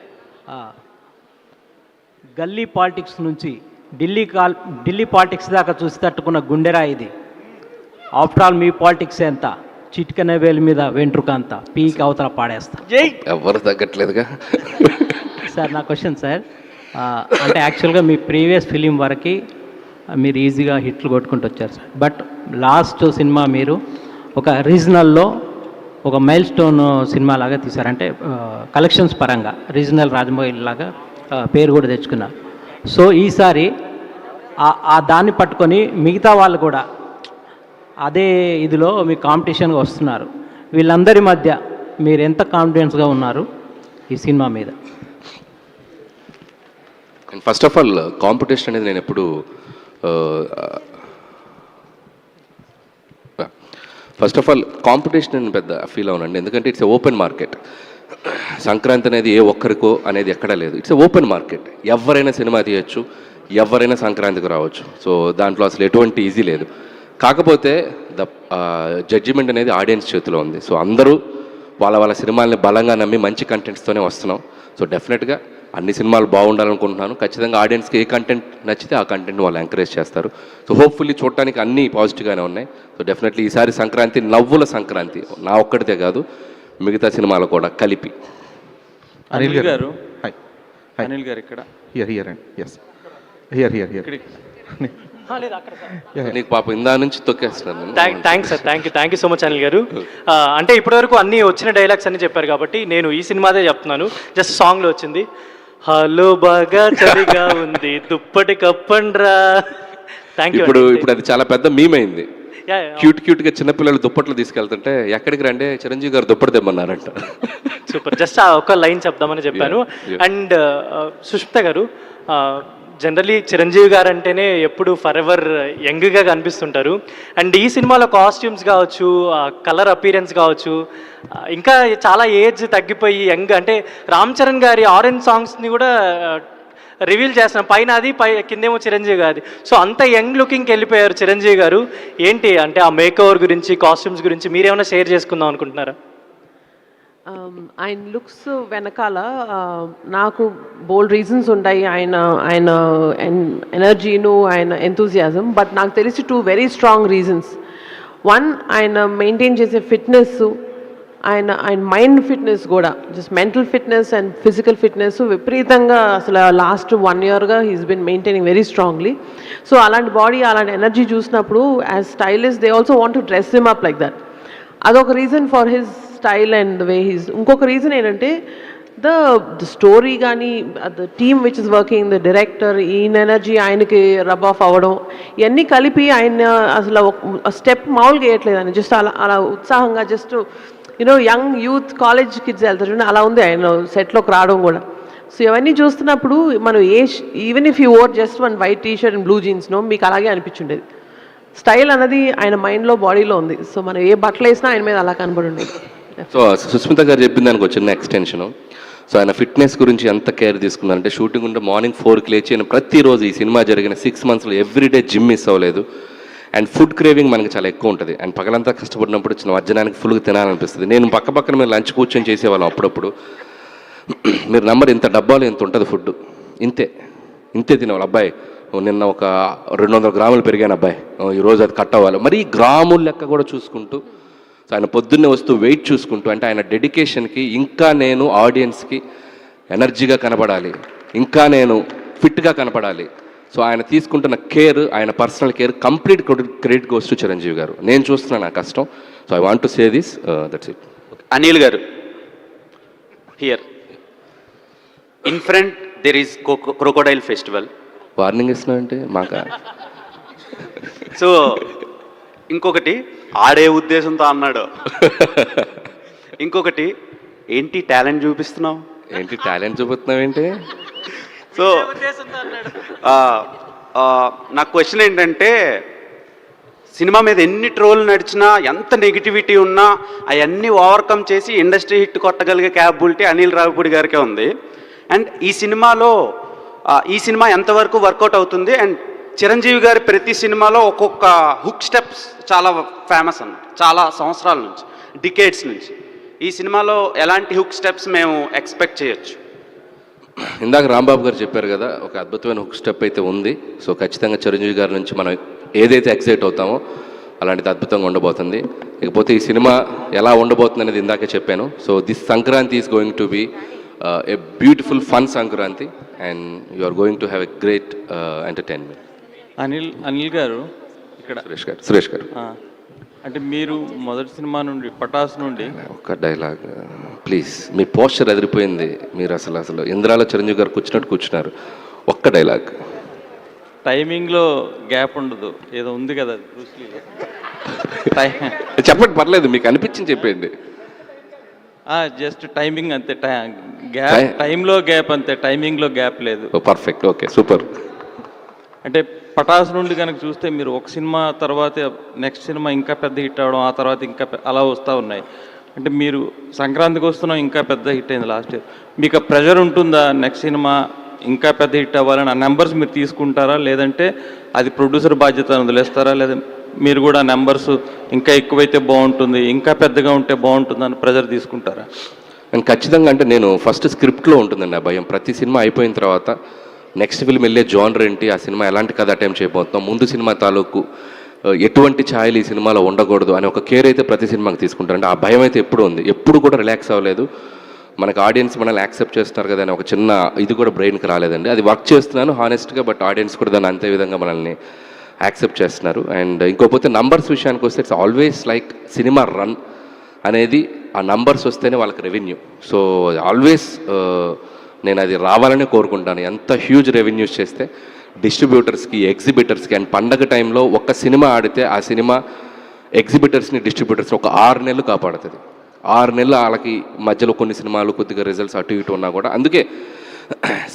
గల్లీ పాలిటిక్స్ నుంచి ఢిల్లీ పాలిటిక్స్ దాకా చూసి తట్టుకున్న గుండెరా ఇది. ఆఫ్టర్ ఆల్ మీ పాలిటిక్స్ ఎంత, చిటికన వేలు మీద వెంట్రుక అంతా పీక్ అవతల పాడేస్తా. ఎవరు తగ్గట్లేదుగా. సార్ నా క్వశ్చన్ సార్, అంటే యాక్చువల్గా మీ ప్రీవియస్ ఫిలిం వరకు మీరు ఈజీగా హిట్లు కొట్టుకుంటూ వచ్చారు సార్. బట్ లాస్ట్ సినిమా మీరు ఒక రీజనల్లో ఒక మైల్ స్టోన్ సినిమా లాగా తీశారు. అంటే కలెక్షన్స్ పరంగా రీజనల్ రాజమౌళి లాగా పేరు కూడా తెచ్చుకున్నారు. సో ఈసారి ఆ దాన్ని పట్టుకొని మిగతా వాళ్ళు కూడా అదే ఇదిలో మీ కాంపిటీషన్గా వస్తున్నారు. వీళ్ళందరి మధ్య మీరు ఎంత కాన్ఫిడెన్స్గా ఉన్నారు ఈ సినిమా మీద? ఫస్ట్ ఆఫ్ ఆల్ కాంపిటీషన్ అనేది నేను ఎప్పుడు కాంపిటీషన్ పెద్ద ఫీల్ అవునండి. ఎందుకంటే ఇట్స్ ఓపెన్ మార్కెట్. సంక్రాంతి అనేది ఏ ఒక్కరికో అనేది ఎక్కడా లేదు. It's open market. ఎవరైనా సినిమా తీయచ్చు, ఎవరైనా సంక్రాంతికి రావచ్చు. సో దాంట్లో అసలు ఎటువంటి ఈజీ లేదు. కాకపోతే జడ్జిమెంట్ అనేది ఆడియన్స్ చేతిలో ఉంది. సో అందరూ వాళ్ళ సినిమాల్ని బలంగా నమ్మి మంచి కంటెంట్స్తోనే వస్తున్నాం. సో డెఫినెట్గా అన్ని సినిమాలు బాగుండాలనుకుంటున్నాను. ఖచ్చితంగా ఆడియన్స్కి ఏ కంటెంట్ నచ్చితే ఆ కంటెంట్ వాళ్ళు ఎంకరేజ్ చేస్తారు. సో హోప్ఫుల్లీ చూడటానికి అన్నీ పాజిటివ్గానే ఉన్నాయి. సో డెఫినెట్లీ ఈసారి సంక్రాంతి నవ్వుల సంక్రాంతి, నా ఒక్కడితే కాదు మిగతా సినిమాలు కూడా కలిపి. అనిల్ గారు అనిల్ గారు ఇక్కడ నీకు పాప ఇందా నుంచి తొక్కేస్తున్నాను. Thanks sir, thank you so much Anil గారు. అంటే ఇప్పటివరకు అన్ని వచ్చిన డైలాగ్స్ అన్ని చెప్పారు కాబట్టి నేను ఈ సినిమాదే చెప్తున్నాను. జస్ట్ సాంగ్లో వచ్చింది, హలో బాగా చలిగా ఉంది దుప్పటి కప్పండ్రా. Thank you. ఇప్పుడు అది చాలా పెద్ద మీమ్ అయింది. క్యూట్గా చిన్నపిల్లలు దుప్పట్లు తీసుకెళ్తుంటే ఎక్కడికి రండి చిరంజీవి గారు దుప్పటి తెమ్మన్నారంట. సూపర్. జస్ట్ ఒక లైన్ చెప్దామని చెప్పాను. అండ్ సుష్మిత గారు, జనరలీ చిరంజీవి గారు అంటేనే ఎప్పుడు ఫర్ ఎవర్ యంగ్గా కనిపిస్తుంటారు. అండ్ ఈ సినిమాలో కాస్ట్యూమ్స్ కావచ్చు, కలర్ అపీరెన్స్ కావచ్చు, ఇంకా చాలా ఏజ్ తగ్గిపోయి యంగ్, అంటే రామ్ చరణ్ గారి ఆరెంజ్ సాంగ్స్ని కూడా రివీల్ చేస్తున్నాం. పైన అది కిందేమో చిరంజీవి గారి. సో అంత యంగ్ లుకింగ్కి వెళ్ళిపోయారు చిరంజీవి గారు. ఏంటి అంటే ఆ మేకఓవర్ గురించి, కాస్ట్యూమ్స్ గురించి మీరేమైనా షేర్ చేసుకుందాం అనుకుంటున్నారా? ఆయన లుక్స్ వెనకాల నాకు బోల్డ్ రీజన్స్ ఉంటాయి. ఆయన ఎనర్జీను, ఆయన ఎంతూజియాజం. బట్ నాకు తెలిసి 2 వెరీ స్ట్రాంగ్ రీజన్స్. 1, ఆయన మెయింటైన్ చేసే ఫిట్నెస్, ఆయన మైండ్ ఫిట్నెస్ కూడా, just mental fitness and physical fitness విపరీతంగా అసలు లాస్ట్ 1 yearగా హీస్ బిన్ మెయింటైనింగ్ వెరీ స్ట్రాంగ్లీ. సో అలాంటి బాడీ, అలాంటి ఎనర్జీ చూసినప్పుడు as stylist they also want to dress him up like that. అదొక reason for his style and the way he's. ఇంకొక రీజన్ ఏంటంటే ద స్టోరీ కానీ, the team which is working, the director, ఈయన ఎనర్జీ ఆయనకి రబ్ ఆఫ్ అవ్వడం, ఇవన్నీ కలిపి ఆయన అసలు స్టెప్ మామూలుగా వేయట్లేదు. ఆయన జస్ట్ అలా ఉత్సాహంగా, just young youth college kids వెళ్తారు, అలా ఉంది ఆయన సెట్లోకి రావడం కూడా. సో ఇవన్నీ చూస్తున్నప్పుడు మనం even if you wore just 1 white T-shirt and blue జీన్స్నో మీకు అలాగే అనిపించుండేది. స్టైల్ అనేది ఆయన మైండ్లో, బాడీలో ఉంది. సో మనం ఏ బట్టలు వేసినా ఆయన మీద అలా కనబడి ఉండేది. సో సుస్మిత గారు చెప్పిన దానికి ఒక చిన్న ఎక్స్టెన్షను. సో ఆయన ఫిట్నెస్ గురించి ఎంత కేర్ తీసుకున్నారంటే, షూటింగ్ ఉంటే మార్నింగ్ 4కి లేచి ఆయన ప్రతిరోజు ఈ సినిమా జరిగిన 6 monthsలో ఎవ్రీడే జిమ్ మిస్ అవ్వలేదు. అండ్ ఫుడ్ క్రేవింగ్ మనకి చాలా ఎక్కువ ఉంటుంది. అండ్ పగలంతా కష్టపడినప్పుడు చిన్న మధ్యాహ్నానికి ఫుల్గా తినాలనిపిస్తుంది. నేను పక్కన మీరు లంచ్ కూర్చొని చేసేవాళ్ళం అప్పుడప్పుడు. మీరు నంబర్ ఇంత డబ్బాలు ఎంత ఉంటుంది ఫుడ్, ఇంతే తినేవాళ్ళు. అబ్బాయి నిన్న ఒక 200 గ్రాములు పెరిగాను అబ్బాయి, ఈరోజు అది కట్ అవ్వాలి. మరి గ్రాముల లెక్క కూడా చూసుకుంటూ, సో ఆయన పొద్దున్నే వస్తూ వెయిట్ చూసుకుంటూ, అంటే ఆయన డెడికేషన్కి ఇంకా నేను ఆడియన్స్కి ఎనర్జీగా కనపడాలి, ఇంకా నేను ఫిట్గా కనపడాలి. సో ఆయన తీసుకుంటున్న కేర్, ఆయన personal care complete credit goes to Chiranjeevi గారు. నేను చూస్తున్నాను ఆ కష్టం. So I want to say this, that's it. Anil గారు, here in front there is crocodile festival. Warning ఇస్తున్నా అంటే మాకా? సో ఇంకొకటి ఆడే ఉద్దేశంతో అన్నాడు. ఇంకొకటి ఏంటి టాలెంట్ చూపిస్తున్నావు? ఏంటి టాలెంట్ చూపుతున్నావు ఏంటి? సో నా క్వశ్చన్ ఏంటంటే, సినిమా మీద ఎన్ని ట్రోల్ నడిచినా, ఎంత నెగిటివిటీ ఉన్నా అవన్నీ ఓవర్కమ్ చేసి ఇండస్ట్రీ హిట్ కొట్టగలిగే క్యాపబిలిటీ అనిల్ రావిపూడి గారికే ఉంది. అండ్ ఈ సినిమా ఎంతవరకు వర్కౌట్ అవుతుంది? అండ్ చిరంజీవి గారి ప్రతి సినిమాలో ఒక్కొక్క హుక్ స్టెప్స్ చాలా ఫేమస్ అన్నమాట, చాలా సంవత్సరాల నుంచి, డికేడ్స్ నుంచి. ఈ సినిమాలో ఎలాంటి హుక్ స్టెప్స్ మేము ఎక్స్పెక్ట్ చేయొచ్చు? ఇందాక రాంబాబు గారు చెప్పారు కదా, ఒక అద్భుతమైన హుక్ స్టెప్ అయితే ఉంది. సో ఖచ్చితంగా చిరంజీవి గారి నుంచి మనం ఏదైతే ఎక్సైట్ అవుతామో అలాంటిది అద్భుతంగా ఉండబోతుంది. ఇకపోతే ఈ సినిమా ఎలా ఉండబోతుంది అనేది ఇందాకే చెప్పాను. So this Sankranti is going to be a beautiful fun Sankranti and you are going to have a great entertainment. Anil garu ఇక్కడ సురేష్ గారు అంటే మీరు మొదటి సినిమా నుండి పటాస్ నుండి ఒక్క డైలాగ్ ప్లీజ్. మీ పోస్చర్ ఎదిరిపోయింది. మీరు అసలు ఇంద్రాలో చిరంజీవి గారు కూర్చున్నారు. ఒక్క డైలాగ్. టైమింగ్లో గ్యాప్ ఉండదు, ఏదో ఉంది కదా బ్రూస్లీలో. చెప్పండి, పర్లేదు, మీకు అనిపించింది చెప్పండి. జస్ట్ టైమింగ్ అంతే, టైంలో గ్యాప్ అంతే, టైమింగ్లో గ్యాప్ లేదు. Perfect, okay, super. అంటే పటాస్ నుండి కనుక చూస్తే మీరు ఒక సినిమా తర్వాత నెక్స్ట్ సినిమా ఇంకా పెద్ద హిట్ అవ్వడం, ఆ తర్వాత ఇంకా అలా వస్తూ ఉన్నాయి. అంటే మీరు సంక్రాంతికి వస్తున్నాం, ఇంకా పెద్ద హిట్ అయింది లాస్ట్ ఇయర్. మీకు ఆ ప్రెషర్ ఉంటుందా నెక్స్ట్ సినిమా ఇంకా పెద్ద హిట్ అవ్వాలని? ఆ నెంబర్స్ మీరు తీసుకుంటారా, లేదంటే అది ప్రొడ్యూసర్ బాధ్యత వదిలేస్తారా, లేదా మీరు కూడా నెంబర్స్ ఇంకా ఎక్కువైతే బాగుంటుంది, ఇంకా పెద్దగా ఉంటే బాగుంటుంది అని ప్రెషర్ తీసుకుంటారా? అండ్ ఖచ్చితంగా అంటే నేను ఫస్ట్ స్క్రిప్ట్లో ఉంటుందండి ఆ భయం. ప్రతి సినిమా అయిపోయిన తర్వాత నెక్స్ట్ ఫిల్మ్ వెళ్ళే జోనర్ ఏంటి, ఆ సినిమా ఎలాంటి కథ అటెంప్ట్ చేయబోతున్నాం, ముందు సినిమా తాలూకు ఎటువంటి ఛాయలు ఈ సినిమాలో ఉండకూడదు అనే ఒక కేర్ అయితే ప్రతి సినిమాకి తీసుకుంటారంటే ఆ భయం అయితే ఎప్పుడు ఉంది. ఎప్పుడు కూడా రిలాక్స్ అవ్వలేదు. మనకు ఆడియన్స్ మనల్ని యాక్సెప్ట్ చేస్తున్నారు కదా అని ఒక చిన్న ఇది కూడా బ్రెయిన్కి రాలేదండి. అది వర్క్ చేస్తున్నాను హానెస్ట్గా, బట్ ఆడియన్స్ కూడా దాన్ని అంతే విధంగా మనల్ని యాక్సెప్ట్ చేస్తున్నారు. అండ్ ఇంకోపోతే నంబర్స్ విషయానికి వస్తే it's always like cinema run అనేది ఆ నంబర్స్ వస్తేనే వాళ్ళకి రెవెన్యూ. సో ఆల్వేస్ నేను అది రావాలని కోరుకుంటాను. ఎంత హ్యూజ్ రెవెన్యూస్ చేస్తే డిస్ట్రిబ్యూటర్స్కి, ఎగ్జిబిటర్స్కి, అండ్ పండగ టైంలో ఒక్క సినిమా ఆడితే ఆ సినిమా ఎగ్జిబిటర్స్ని, డిస్ట్రిబ్యూటర్స్ని ఒక 6 నెలలు కాపాడుతుంది. 6 నెలలు వాళ్ళకి మధ్యలో కొన్ని సినిమాలు కొద్దిగా రిజల్ట్స్ అటు ఇటు ఉన్నా కూడా, అందుకే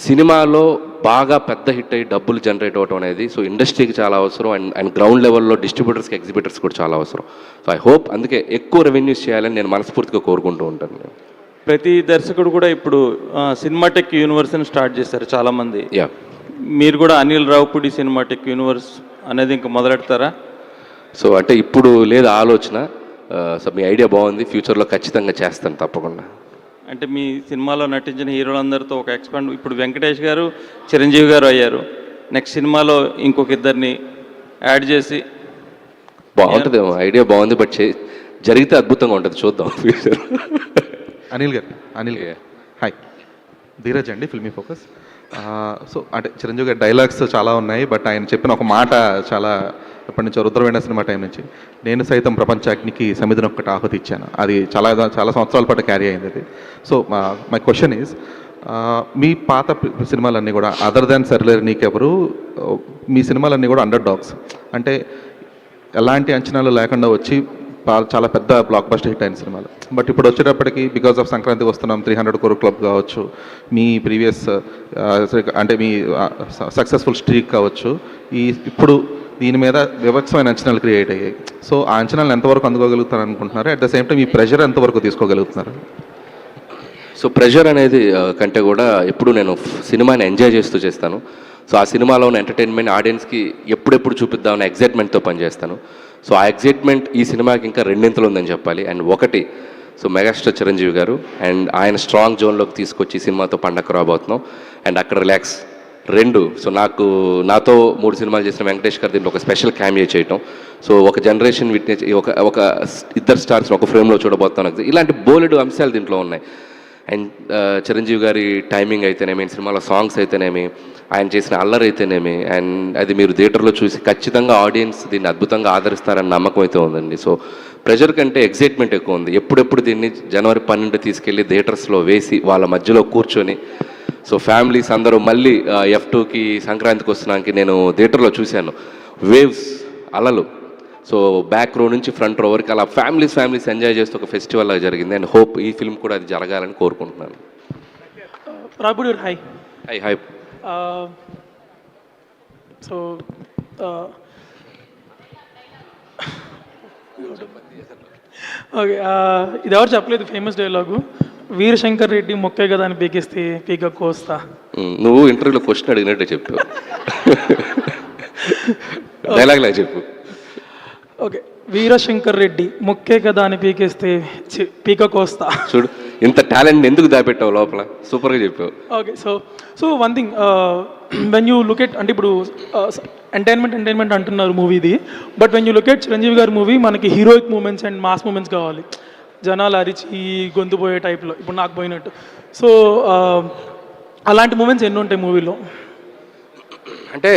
సినిమాలో బాగా పెద్ద హిట్ అయ్యి డబ్బులు జనరేట్ అవ్వడం అనేది సో ఇండస్ట్రీకి చాలా అవసరం. అండ్ గ్రౌండ్ లెవెల్లో డిస్ట్రిబ్యూటర్స్కి, ఎగ్జిబిటర్స్ కూడా చాలా అవసరం. సో ఐ హోప్ అందుకే ఎక్కువ రెవెన్యూస్ చేయాలని నేను మనస్ఫూర్తిగా కోరుకుంటూ ఉంటాను. ప్రతి దర్శకుడు కూడా ఇప్పుడు సినిమాటెక్ యూనివర్స్ని స్టార్ట్ చేశారు చాలామంది. మీరు కూడా అనిల్ రావిపూడి సినిమాటెక్ యూనివర్స్ అనేది ఇంకా మొదలెడతారా? సో అంటే ఇప్పుడు లేదు ఆలోచన. సో మీ ఐడియా బాగుంది, ఫ్యూచర్లో ఖచ్చితంగా చేస్తాను తప్పకుండా. అంటే మీ సినిమాలో నటించిన హీరోలందరితో ఒక ఎక్స్పాండ్, ఇప్పుడు వెంకటేష్ గారు, చిరంజీవి గారు అయ్యారు, నెక్స్ట్ సినిమాలో ఇంకొక ఇద్దరిని యాడ్ చేసి బాగుంటుంది. ఐడియా బాగుంది, బట్ జరిగితే అద్భుతంగా ఉంటుంది, చూద్దాం ఫ్యూచర్. అనిల్ గారు హాయ్, ధీరజ్ అండి, ఫిల్మీ ఫోకస్. సో అంటే చిరంజీవి గారి డైలాగ్స్ చాలా ఉన్నాయి, బట్ ఆయన చెప్పిన ఒక మాట చాలా ఎప్పటి నుంచో రుద్రవేణ సినిమా టైం నుంచి, నేను సైతం ప్రపంచాగ్నికి సమిధిని ఒక్కటి ఆహుతి ఇచ్చాను, అది చాలా సంవత్సరాల పాటు క్యారీ అయింది అది. సో మై క్వశ్చన్ ఈజ్, మీ పాత సినిమాలన్నీ కూడా అదర్ దాన్ సర్లేరు నీకెవరు, మీ సినిమాలన్నీ కూడా అండర్ డాగ్స్, అంటే ఎలాంటి అంచనాలు లేకుండా వచ్చి చాలా పెద్ద బ్లాక్ బస్టర్ హిట్ అయిన సినిమాలు. బట్ ఇప్పుడు వచ్చేటప్పటికి బికాస్ ఆఫ్ సంక్రాంతికి వస్తున్నాం, 300 crore క్లబ్ కావచ్చు, మీ ప్రీవియస్ అంటే మీ సక్సెస్ఫుల్ స్ట్రీక్ కావచ్చు, ఇప్పుడు దీని మీద వివక్షమైన అంచనాలు క్రియేట్ అయ్యాయి. సో ఆ అంచనాలను ఎంతవరకు అందుకోగలుగుతారు అనుకుంటున్నారు? అట్ ద సేమ్ టైం ఈ ప్రెషర్ ఎంతవరకు తీసుకోగలుగుతున్నారు? సో ప్రెషర్ అనేది కంటే కూడా ఎప్పుడు నేను సినిమాని ఎంజాయ్ చేస్తూ చేస్తాను. సో ఆ సినిమాలో ఉన్న ఎంటర్టైన్మెంట్ ఆడియన్స్కి ఎప్పుడెప్పుడు చూపిద్దామని ఎగ్జైట్మెంట్తో పనిచేస్తాను. సో ఆ ఎగ్జైట్మెంట్ ఈ సినిమాకి ఇంకా రెండింతలు ఉందని చెప్పాలి. అండ్ ఒకటి, సో మెగాస్టార్ చిరంజీవి గారు అండ్ ఆయన స్ట్రాంగ్ జోన్లోకి తీసుకొచ్చి సినిమాతో పండగ రాబోతున్నాం అండ్ అక్కడ రిలాక్స్. 2, సో నాతో 3 సినిమాలు చేసిన వెంకటేష్ గారు దీంట్లో ఒక స్పెషల్ క్యామియో చేయటం. సో ఒక జనరేషన్ విట్నెస్, ఒక ఇద్దరు స్టార్స్ని ఒక ఫ్రేమ్లో చూడబోతున్నాను. ఇలాంటి బోలెడు అంశాలు దీంట్లో ఉన్నాయి. అండ్ చిరంజీవి గారి టైమింగ్ అయితేనేమి, సినిమాలో సాంగ్స్ అయితేనేమి, ఆయన చేసిన అల్లరి అయితేనేమి, అండ్ అది మీరు థియేటర్లో చూసి ఖచ్చితంగా ఆడియన్స్ దీన్ని అద్భుతంగా ఆదరిస్తారని నమ్మకం అయితే ఉందండి. సో ప్రెషర్ కంటే ఎగ్జైట్మెంట్ ఎక్కువ ఉంది. ఎప్పుడెప్పుడు దీన్ని జనవరి 12 తీసుకెళ్ళి థియేటర్స్లో వేసి వాళ్ళ మధ్యలో కూర్చొని, సో ఫ్యామిలీస్ అందరూ మళ్ళీ F2కి సంక్రాంతికి వస్తున్నానికి నేను థియేటర్లో చూశాను. వేవ్స్, అలలు, సో బ్యాక్ రో నుంచి ఫ్రంట్ రో వరకు అలా ఫ్యామిలీస్ ఎంజాయ్ చేస్తూ ఒక ఫెస్టివల్ లాగా జరిగింది. అండ్ హోప్ ఈ ఫిల్మ్ కూడా అది జరగాలని కోరుకుంటున్నాను. Ravipudi hi. Hi. So okay, ఇది ఎవరు చెప్పలేదు ఫేమస్ డైలాగు, వీరశంకర్ రెడ్డి మొక్కే కదా అని పీకిస్తే పీక కోస్తా. నువ్వు ఇంటర్వ్యూలో క్వశ్చన్ అడిగినట్టే చెప్పు. డైలాగ్లా చెప్పు. ఓకే, వీరశంకర్ రెడ్డి మొక్కే కదా అని పీకేస్తే పీక కోస్తా. చూడు, ఇంత టాలెంట్ ఎందుకు దాపెట్టావు లోపల, సూపర్గా చెప్పావు. Okay, so one thing, when you look at, అంటే ఇప్పుడు ఎంటర్టైన్మెంట్ అంటున్నారు మూవీది, but when you look at Chiranjeevi గారి మూవీ మనకి heroic moments and mass moments కావాలి, జనాలు అరిచి గొంతు పోయే టైప్లో, ఇప్పుడు నాకు పోయినట్టు. సో అలాంటి మూమెంట్స్ ఎన్ని ఉంటాయి మూవీలో? అంటే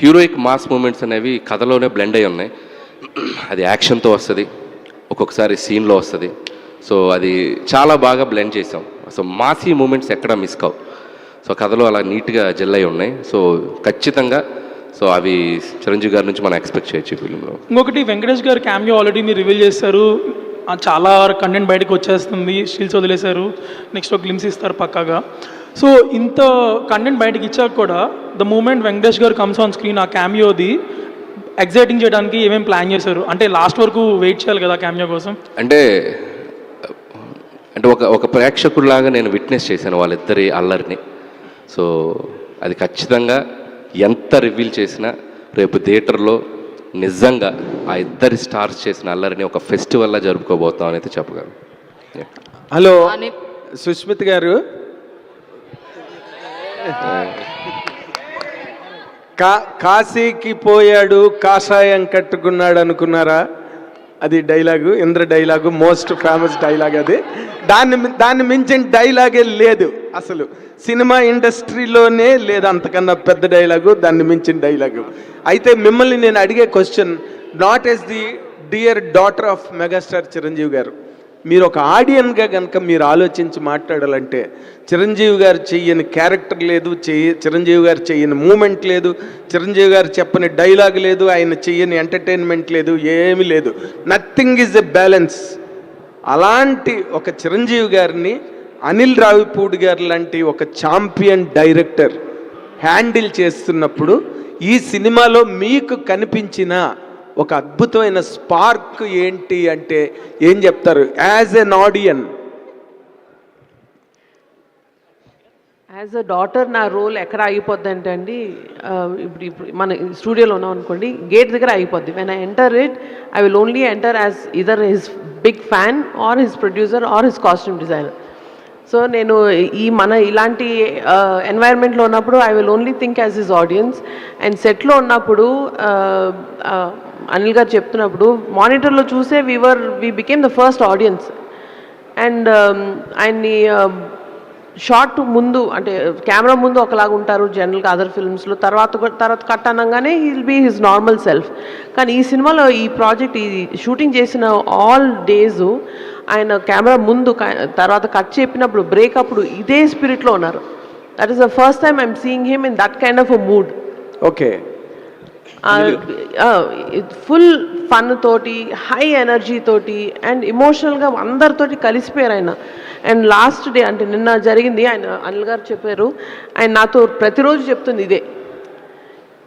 హీరోయిక్ మాస్ మూమెంట్స్ అనేవి కథలోనే బ్లెండ్ అయి ఉన్నాయి. అది యాక్షన్తో వస్తుంది, ఒక్కొక్కసారి సీన్లో వస్తుంది. సో అది చాలా బాగా బ్లెండ్ చేసాం. సో మాసీ మూమెంట్స్ ఎక్కడ మిస్ కావు. సో కథలో అలా నీట్గా జెల్ అయి ఉన్నాయి. సో ఖచ్చితంగా సో అవి చిరంజీవి గారి నుంచి మనం ఎక్స్పెక్ట్ చేయొచ్చు ఈ ఫిల్మ్లో. ఇంకొకటి, వెంకటేష్ గారు క్యామియో ఆల్రెడీ మీరు రివీల్ చేశారు, చాలా కంటెంట్ బయటకు వచ్చేస్తుంది, స్టిల్స్ వదిలేశారు, నెక్స్ట్ ఒక గ్లిమ్స్ ఇస్తారు పక్కాగా. సో ఇంత కంటెంట్ బయటకు ఇచ్చాక కూడా ద మూమెంట్ వెంకటేష్ గారు కమ్స్ ఆన్ స్క్రీన్, ఆ క్యామియోది ఎగ్జైటింగ్ చేయడానికి ఏమేమి ప్లాన్ చేశారు? అంటే లాస్ట్ వరకు వెయిట్ చేయాలి కదా క్యామియో కోసం. అంటే ఒక ప్రేక్షకుడిలాగా నేను విట్నెస్ చేశాను వాళ్ళిద్దరి అల్లరిని. సో అది ఖచ్చితంగా ఎంత రివీల్ చేసినా రేపు థియేటర్లో నిజంగా ఆ ఇద్దరి స్టార్స్ చేసిన అల్లరిని ఒక ఫెస్టివల్లా జరుపుకోబోతాం అని అయితే చెప్పగలను. హలో సుష్మిత్ గారు, కాశీకి పోయాడు కాషాయం కట్టుకున్నాడు అనుకున్నారా? అది dialogue, Indra dialogue, most famous dialogue అది. దాన్ని మించిన డైలాగే లేదు అసలు సినిమా ఇండస్ట్రీలోనే లేదు, అంతకన్నా పెద్ద డైలాగు, దాన్ని మించిన డైలాగు. అయితే మిమ్మల్ని నేను అడిగే question, not as the dear daughter of megastar Chiranjeevi గారు, మీరు ఒక ఆడియన్గా కనుక మీరు ఆలోచించి మాట్లాడాలంటే, చిరంజీవి గారు చెయ్యని క్యారెక్టర్ లేదు, చిరంజీవి గారు చెయ్యని మూమెంట్ లేదు, చిరంజీవి గారు చెప్పని డైలాగ్ లేదు, ఆయన చెయ్యని ఎంటర్టైన్మెంట్ లేదు, ఏమీ లేదు, నథింగ్ ఈజ్ ఎ బ్యాలెన్స్. అలాంటి ఒక చిరంజీవి గారిని అనిల్ రావిపూడి గారు లాంటి ఒక ఛాంపియన్ డైరెక్టర్ హ్యాండిల్ చేస్తున్నప్పుడు ఈ సినిమాలో మీకు కనిపించిన ఒక అద్భుతమైన స్పార్క్ ఏంటి అంటే ఏం చెప్తారు as N audience? As a daughter నా రోల్ ఎక్కడ ఆగిపోద్ది అంటే అండి, ఇప్పుడు మన స్టూడియోలో ఉన్నాం అనుకోండి, గేట్ దగ్గర ఆగిపోద్ది. When I enter it, I will only enter as either his big fan or his producer or his costume designer. So నేను ఇలాంటి ఎన్వైర్న్మెంట్లో ఉన్నప్పుడు I will only think as his audience. And సెట్లో ఉన్నప్పుడు అనిల్ గారు చెప్తున్నప్పుడు మానిటర్లో చూసే we became the first audience. And ఆయన్ని షార్ట్ ముందు, అంటే కెమెరా ముందు ఒకలాగా ఉంటారు జనరల్గా అదర్ ఫిల్మ్స్లో, తర్వాత కట్ అనగానే he will be his normal self. కానీ ఈ సినిమాలో ఈ ప్రాజెక్ట్ ఈ షూటింగ్ చేసిన ఆల్ డేస్ ఆయన కెమెరా ముందు, తర్వాత కట్ చెప్పినప్పుడు బ్రేక్ అప్పుడు ఇదే స్పిరిట్లో ఉన్నారు. That is the first time I'm seeing him in that kind of a mood. Okay, full fun తోటి, హై ఎనర్జీ తోటి అండ్ ఎమోషనల్గా అందరితోటి కలిసిపోయారు ఆయన. అండ్ లాస్ట్ డే అంటే నిన్న జరిగింది, ఆయన అనిల్ గారు చెప్పారు, ఆయన నాతో ప్రతిరోజు చెప్తుంది ఇదే,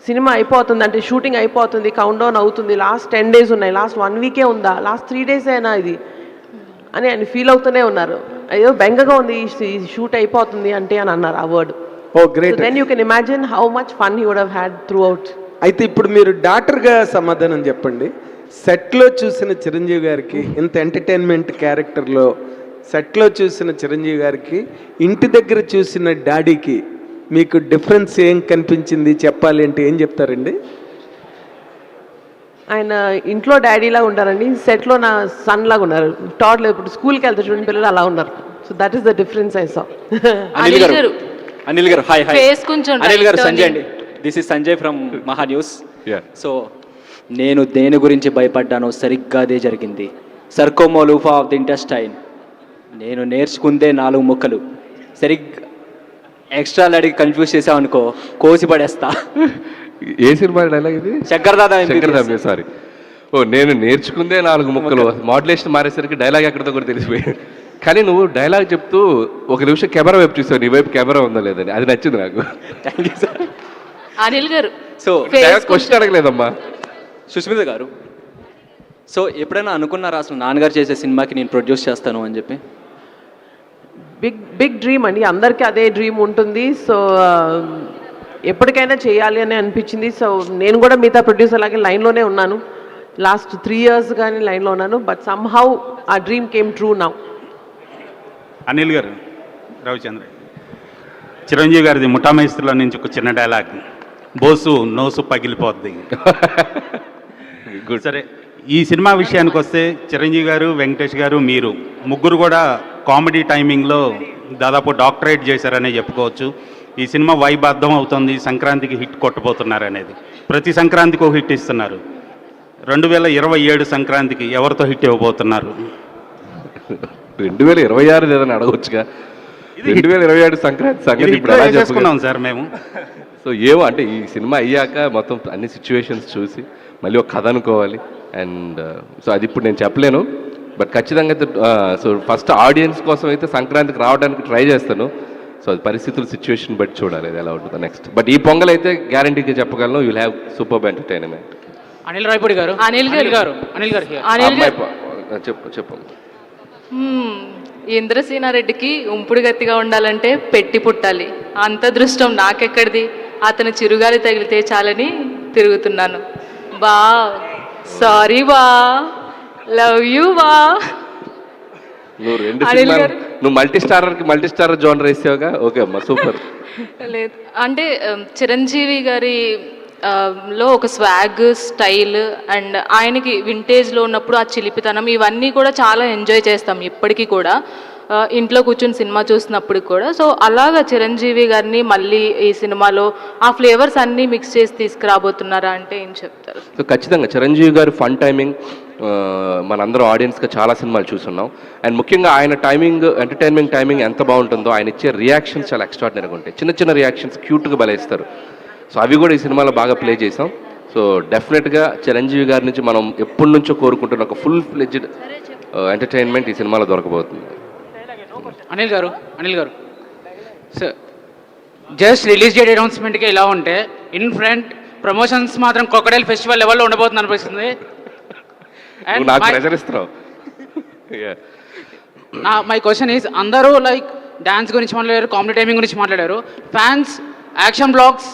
సినిమా అయిపోతుంది అంటే షూటింగ్ అయిపోతుంది, కౌంట్ డౌన్ అవుతుంది, లాస్ట్ 10 days ఉన్నాయి, లాస్ట్ 1 week ఉందా, లాస్ట్ 3 days అయినా ఇది అని ఆయన ఫీల్ అవుతూనే ఉన్నారు. అయ్యో బెంగగా ఉంది ఈ షూట్ అయిపోతుంది అంటే అని అన్నారు ఆ word. Oh great. Then you can imagine how much fun he would have had throughout. అయితే ఇప్పుడు మీరు డాక్టర్గా సమాధానం చెప్పండి. సెట్లో చూసిన చిరంజీవి గారికి, ఇంత ఎంటర్టైన్మెంట్ క్యారెక్టర్లో సెట్లో చూసిన చిరంజీవి గారికి, ఇంటి దగ్గర చూసిన డాడీకి మీకు డిఫరెన్స్ ఏం కనిపించింది చెప్పాలి అంటే ఏం చెప్తారండి? ఆయన ఇంట్లో డాడీలాగా ఉంటారండి, సెట్లో నా సన్ లాగా ఉన్నారు. టాడ్లో ఇప్పుడు స్కూల్కి వెళ్తే చూడండి పిల్లలు అలా ఉన్నారు. So that is the difference I saw. Anil గారు హాయ్ హాయ్. కొంచెం అనిల్ గారు సంజయ్ అండి, దిస్ ఇస్ సంజయ్ ఫ్రమ్ మహా న్యూస్. సో నేను దేని గురించి భయపడ్డానో సరిగ్గా అదే జరిగింది. సర్కోమోలూఫా ఆఫ్ ది ఇంటెస్టైన్. నేను నేర్చుకుందే 4 ముక్కలు, సరిగ్గా ఎక్స్ట్రా అడిగి కన్ఫ్యూజ్ చేసామనుకో కోసి పడేస్తా. ఏ సినిమా డైలాగ్ ఇది? శంకర్దాదా. సారీ, ఓ నేను నేర్చుకుందే 4 ముక్కలు, మాడ్యులేషన్ మారేసరికి డైలాగ్ ఎక్కడితో కూడా తెలిసిపోయాడు. కానీ నువ్వు డైలాగ్ చెప్తూ ఒక నిమిషం కెమెరా వైపు చూసావు, నీ వైపు కెమెరా ఉందా లేదని, అది నచ్చింది నాకు. Thank you sir. అనిల్ గారు సో క్వశ్చన్ అడగలేదమ్మా. సుస్మిత గారు, సో ఎప్పుడైనా అనుకున్నారా అసలు నాన్నగారు చేసే సినిమాకి నేను ప్రొడ్యూస్ చేస్తాను అని చెప్పి? బిగ్ డ్రీమ్ అండి, అందరికీ అదే డ్రీమ్ ఉంటుంది. సో ఎప్పటికైనా చేయాలి అని అనిపించింది. సో నేను కూడా మిగతా ప్రొడ్యూసర్ లాగే లైన్లోనే ఉన్నాను. లాస్ట్ 3 years కానీ లైన్లో ఉన్నాను. బట్ సమ్హౌ ఆ dream came true now. Anil గారు, రవిచంద్ర, చిరంజీవి గారిది ముఠామేస్త్రిలో నుంచి ఒక చిన్న డైలాగ్, బోసు నోసు పగిలిపోద్ది. సరే, ఈ సినిమా విషయానికి వస్తే చిరంజీవి గారు, వెంకటేష్ గారు, మీరు ముగ్గురు కూడా కామెడీ టైమింగ్లో దాదాపు డాక్టరేట్ చేశారనే చెప్పుకోవచ్చు. ఈ సినిమా వైబ్ అర్థం అవుతుంది, సంక్రాంతికి హిట్ కొట్టబోతున్నారు అనేది. ప్రతి సంక్రాంతికి ఒక హిట్ ఇస్తున్నారు. 2027 సంక్రాంతికి ఎవరితో హిట్ ఇవ్వబోతున్నారు? 2026 లేదని అడగొచ్చుగా. 2027 సంక్రాంతి సంగతి ఇప్పుడు ఎలా చేసుకున్నాం సార్ మేము. సో ఏమో అంటే ఈ సినిమా అయ్యాక మొత్తం అన్ని సిచ్యువేషన్స్ చూసి మళ్ళీ ఒక కథ అనుకోవాలి. అండ్ సో అది ఇప్పుడు నేను చెప్పలేను. బట్ ఖచ్చితంగా అయితే సో ఫస్ట్ ఆడియన్స్ కోసం అయితే సంక్రాంతికి రావడానికి ట్రై చేస్తాను. సో అది పరిస్థితులు సిచ్యువేషన్ బట్టి చూడాలి అది ఎలా ఉంటుందో నెక్స్ట్. బట్ ఈ పొంగల్ అయితే గ్యారంటీగా చెప్పగలను, you'll have super entertainment. Anil Rayapudi గారు, అనిల్ గారు చెప్పు. ఇంద్రసేనారెడ్డికి ఉంపుడు గత్తిగా ఉండాలంటే పెట్టి పుట్టాలి. అంత దృష్టం నాకెక్కడిది, అతను చిరుగాలి తగిలితే చాలని తిరుగుతున్నాను. బా సారీ బా, లవ్ యూ బా. నువ్వు 2 సినిమాలు నువ్వు మల్టీ స్టారర్ జోనర్ వేసావుగా. ఓకే అమ్మా, సూపర్. లేదు అంటే చిరంజీవి గారి లో ఒక స్వాగ్ స్టైల్ అండ్ ఆయనకి వింటేజ్లో ఉన్నప్పుడు ఆ చిలిపితనం ఇవన్నీ కూడా చాలా ఎంజాయ్ చేస్తాం ఇప్పటికీ కూడా, ఇంట్లో కూర్చొని సినిమా చూసినప్పుడు కూడా. సో అలాగా చిరంజీవి గారిని మళ్ళీ ఈ సినిమాలో ఆ ఫ్లేవర్స్ అన్నీ మిక్స్ చేసి తీసుకురాబోతున్నారా అంటే ఏం చెప్తారు? సో ఖచ్చితంగా చిరంజీవి గారి ఫన్ టైమింగ్ మనందరం ఆడియన్స్గా చాలా సినిమాలు చూస్తున్నాం. అండ్ ముఖ్యంగా ఆయన టైమింగ్, ఎంటర్టైన్మెంట్ టైమింగ్ ఎంత బాగుంటుందో, ఆయన ఇచ్చే రియాక్షన్స్ చాలా ఎక్స్ట్రాడినరీగా ఉంటాయి. చిన్న చిన్న రియాక్షన్స్ క్యూట్గా బలేస్తారు. సో అవి కూడా ఈ సినిమాలో బాగా ప్లే చేసాం. సో డెఫినెట్గా చిరంజీవి గారి నుంచి మనం ఎప్పటి నుంచో కోరుకుంటున్న ఒక ఫుల్ ఫ్లెడ్జ్డ్ ఎంటర్టైన్మెంట్ ఈ సినిమాలో దొరకబోతుంది. అనిల్ గారు సార్, జస్ట్ రిలీజ్ డేట్ అనౌన్స్మెంట్కి ఇలా ఉంటే ఇన్ ఫ్రంట్ ప్రమోషన్స్ మాత్రం క్రొకడైల్ ఫెస్టివల్ లెవెల్లో ఉండబోతుంది అనిపిస్తుంది. నాకు ప్రెజర్ ఇస్తున్నావు. మై క్వశ్చన్ ఈజ్, అందరూ లైక్ డాన్స్ గురించి మాట్లాడారు, కామెడీ టైమింగ్ గురించి మాట్లాడారు. ఫ్యాన్స్ యాక్షన్ బ్లాగ్స్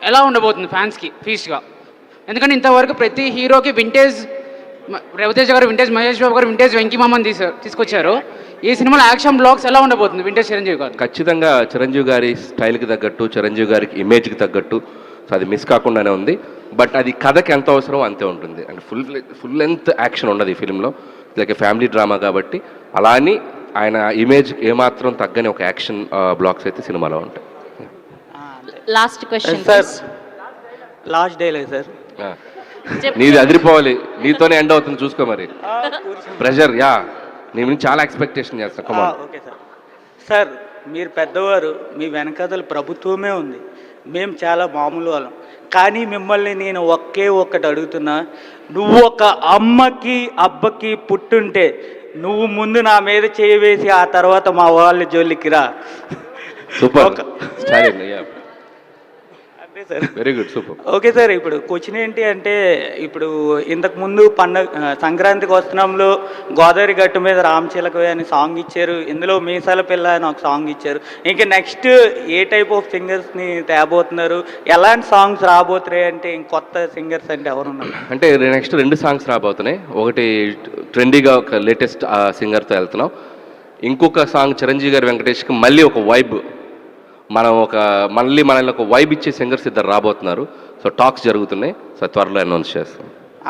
ఎలా ఉండబోతుంది ఫ్యాన్స్కి ఫీస్ట్గా? ఎందుకంటే ఇంతవరకు ప్రతి హీరోకి వింటేజ్ రవితేజ గారు, వింటేజ్ మహేష్ బాబు గారు, వింటేజ్ వెంకీ మామని తీసుకొచ్చారు. ఈ సినిమాలో యాక్షన్ బ్లాగ్స్ ఎలా ఉండబోతుంది వింటేజ్ చిరంజీవి గారు? ఖచ్చితంగా చిరంజీవి గారి స్టైల్కి తగ్గట్టు, చిరంజీవి గారికి ఇమేజ్కి తగ్గట్టు, సో అది మిస్ కాకుండానే ఉంది. బట్ అది కథకి ఎంత అవసరం అంతే ఉంటుంది. అంటే ఫుల్ లెంత్ యాక్షన్ ఉండదు ఈ ఫిలింలో, లైక్ ఫ్యామిలీ డ్రామా కాబట్టి. అలా అని ఆయన ఇమేజ్ ఏమాత్రం తగ్గని ఒక యాక్షన్ బ్లాక్స్ అయితే సినిమాలో ఉంటాయి. Last question sir, last dialogue sir. నీది అదిరిపోవాలి, నీతోనే ఎండ్ అవుతుంది చూసుకో. మరి ప్రెషర్ యా, నీ నుంచి చాలా ఎక్స్పెక్టేషన్ చేస్తా. Okay sir. సార్, మీరు పెద్దవారు, మీ వెనకాతల ప్రభుత్వమే ఉంది, మేము చాలా మామూలు వాళ్ళం. కానీ మిమ్మల్ని నేను ఒక్కటి అడుగుతున్నా, నువ్వు ఒక అమ్మకి అబ్బకి పుట్టుంటే నువ్వు ముందు నా మీద చేయి వేసి ఆ తర్వాత మా వాళ్ళ జోలికి రా. సూపర్. అంతే sir. Very good, super. Okay sir, ఇప్పుడు క్వశ్చన్ ఏంటి అంటే, ఇప్పుడు ఇంతకు ముందు సంక్రాంతికి వస్తున్నాంలో గోదావరి గట్టు మీద రామచిలక అని సాంగ్ ఇచ్చారు, ఇందులో మీసాల పిల్ల అని ఒక సాంగ్ ఇచ్చారు. ఇంకా నెక్స్ట్ ఏ టైప్ ఆఫ్ సింగర్స్ని తేబోతున్నారు, ఎలాంటి సాంగ్స్ రాబోతున్నాయి అంటే, కొత్త సింగర్స్ అంటే ఎవరున్నారు? అంటే నెక్స్ట్ 2 సాంగ్స్ రాబోతున్నాయి. ఒకటి ట్రెండీగా ఒక లేటెస్ట్ సింగర్తో వెళ్తున్నాం. ఇంకొక సాంగ్ చిరంజీవి గారి, వెంకటేష్కి మళ్ళీ ఒక వైబ్, మనల్ని ఒక వైబ్ ఇచ్చే సింగర్స్ 2 రాబోతున్నారు. సో టాక్స్ జరుగుతున్నాయి. సో త్వరలో అనౌన్స్ చేస్తాం.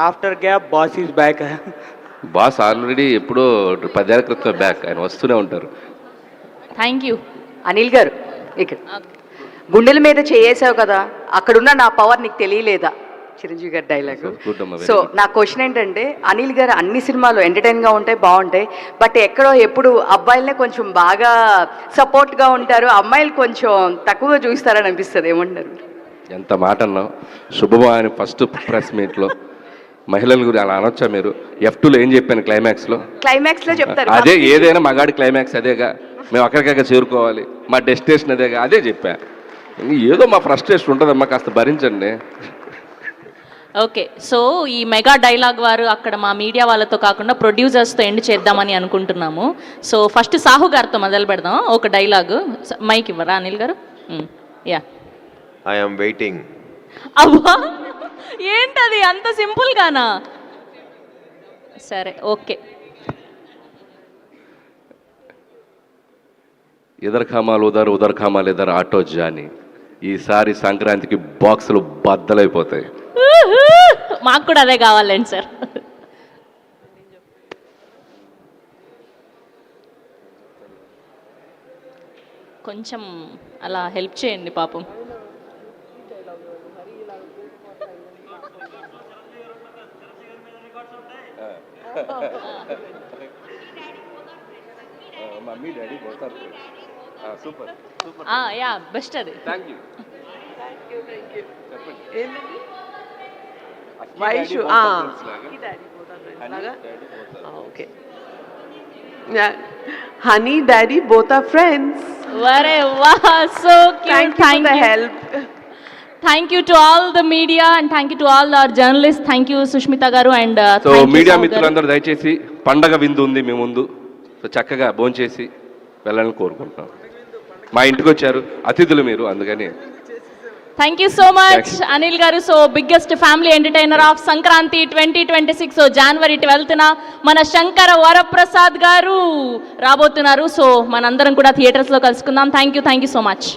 After gap boss is back. Boss already ఎప్పుడో 10 ఏళ్ల క్రితం బ్యాక్, ఆయన వస్తూనే ఉంటారు. Thank you. అనిల్ గారు, ఇక్కడ గుండెల మీద చేసావు కదా, అక్కడున్న నా పవర్ నీకు తెలియలేదా? చిరంజీవి గారి డైలాగ్. సో నా క్వశ్చన్ ఏంటంటే, అనిల్ గారు అన్ని సినిమాలు ఎంటర్టైన్గా ఉంటాయి, బాగుంటాయి. బట్ ఎక్కడో ఎప్పుడు అబ్బాయిలనే కొంచెం బాగా సపోర్ట్గా ఉంటారు, అమ్మాయిలు కొంచెం తక్కువగా చూస్తారని అనిపిస్తుంది. ఏమంటారు? ఎంత మాట అన్నావు. శుభమా అని ఫస్ట్ ప్రెస్ మీట్లో మహిళల గురించి అలా అనొచ్చా మీరు? F2లో ఏం చెప్పాను క్లైమాక్స్లో? క్లైమాక్స్లో చెప్తారు అదే, ఏదైనా మగాడి క్లైమాక్స్ అదేగా, మేము అక్కడికక్కడ చేరుకోవాలి, మా డెస్టినేషన్ అదేగా, అదే చెప్పా. ఏదో మా ఫ్రస్ట్రేషన్ ఉంటుందమ్మా, కాస్త భరించండి. ఓకే, సో ఈ మెగా డైలాగ్ వారు అక్కడ మా మీడియా వాళ్ళతో కాకుండా ప్రొడ్యూసర్స్తో ఎండ్ చేద్దామని అనుకుంటున్నాము. సో ఫస్ట్ సాహు గారితో మొదలు పెడదాం. ఒక డైలాగు మైక్ ఇవ్వరా అనిల్ గారు? యా. I am waiting. అవ్వా, ఏంటది అంత సింపుల్గానా? సరే, ఓకే. ఇదర్ ఖామాలు ఉదర్, ఉదర్ ఖామాలు ఇదర్, ఆటో జాని. ఈసారి సంక్రాంతికి బాక్సులు బద్దలైపోతాయి. మాకు కూడా అదే కావాలండి సార్. కొంచెం అలా హెల్ప్ చేయండి పాపం. మమ్మీ డాడీ పోతారు. Super super. యా, బెస్ట్ అది. Thank you. Vaishu okay. Honey daddy both are friends. వరే వా, so cute. Thank you. Help. Thank you to all the media and thank you to all our journalist. Thank you Sushmita గారు. అండ్ సో మీడియా మిత్రులందరూ దయచేసి పండగ విందు ఉంది మీ ముందు, సో చక్కగా భోంచేసి వెళ్ళాలని కోరుకుంటున్నాం. మా ఇంటికి వచ్చారు అతిథులు మీరు, అందుకని thank you so much Anil గారు. So biggest family entertainer of Sankranti 2026. So January 12న మన శంకర వరప్రసాద్ గారు రాబోతున్నారు. సో మనందరం కూడా థియేటర్స్లో కలుసుకుందాం. Thank you so much.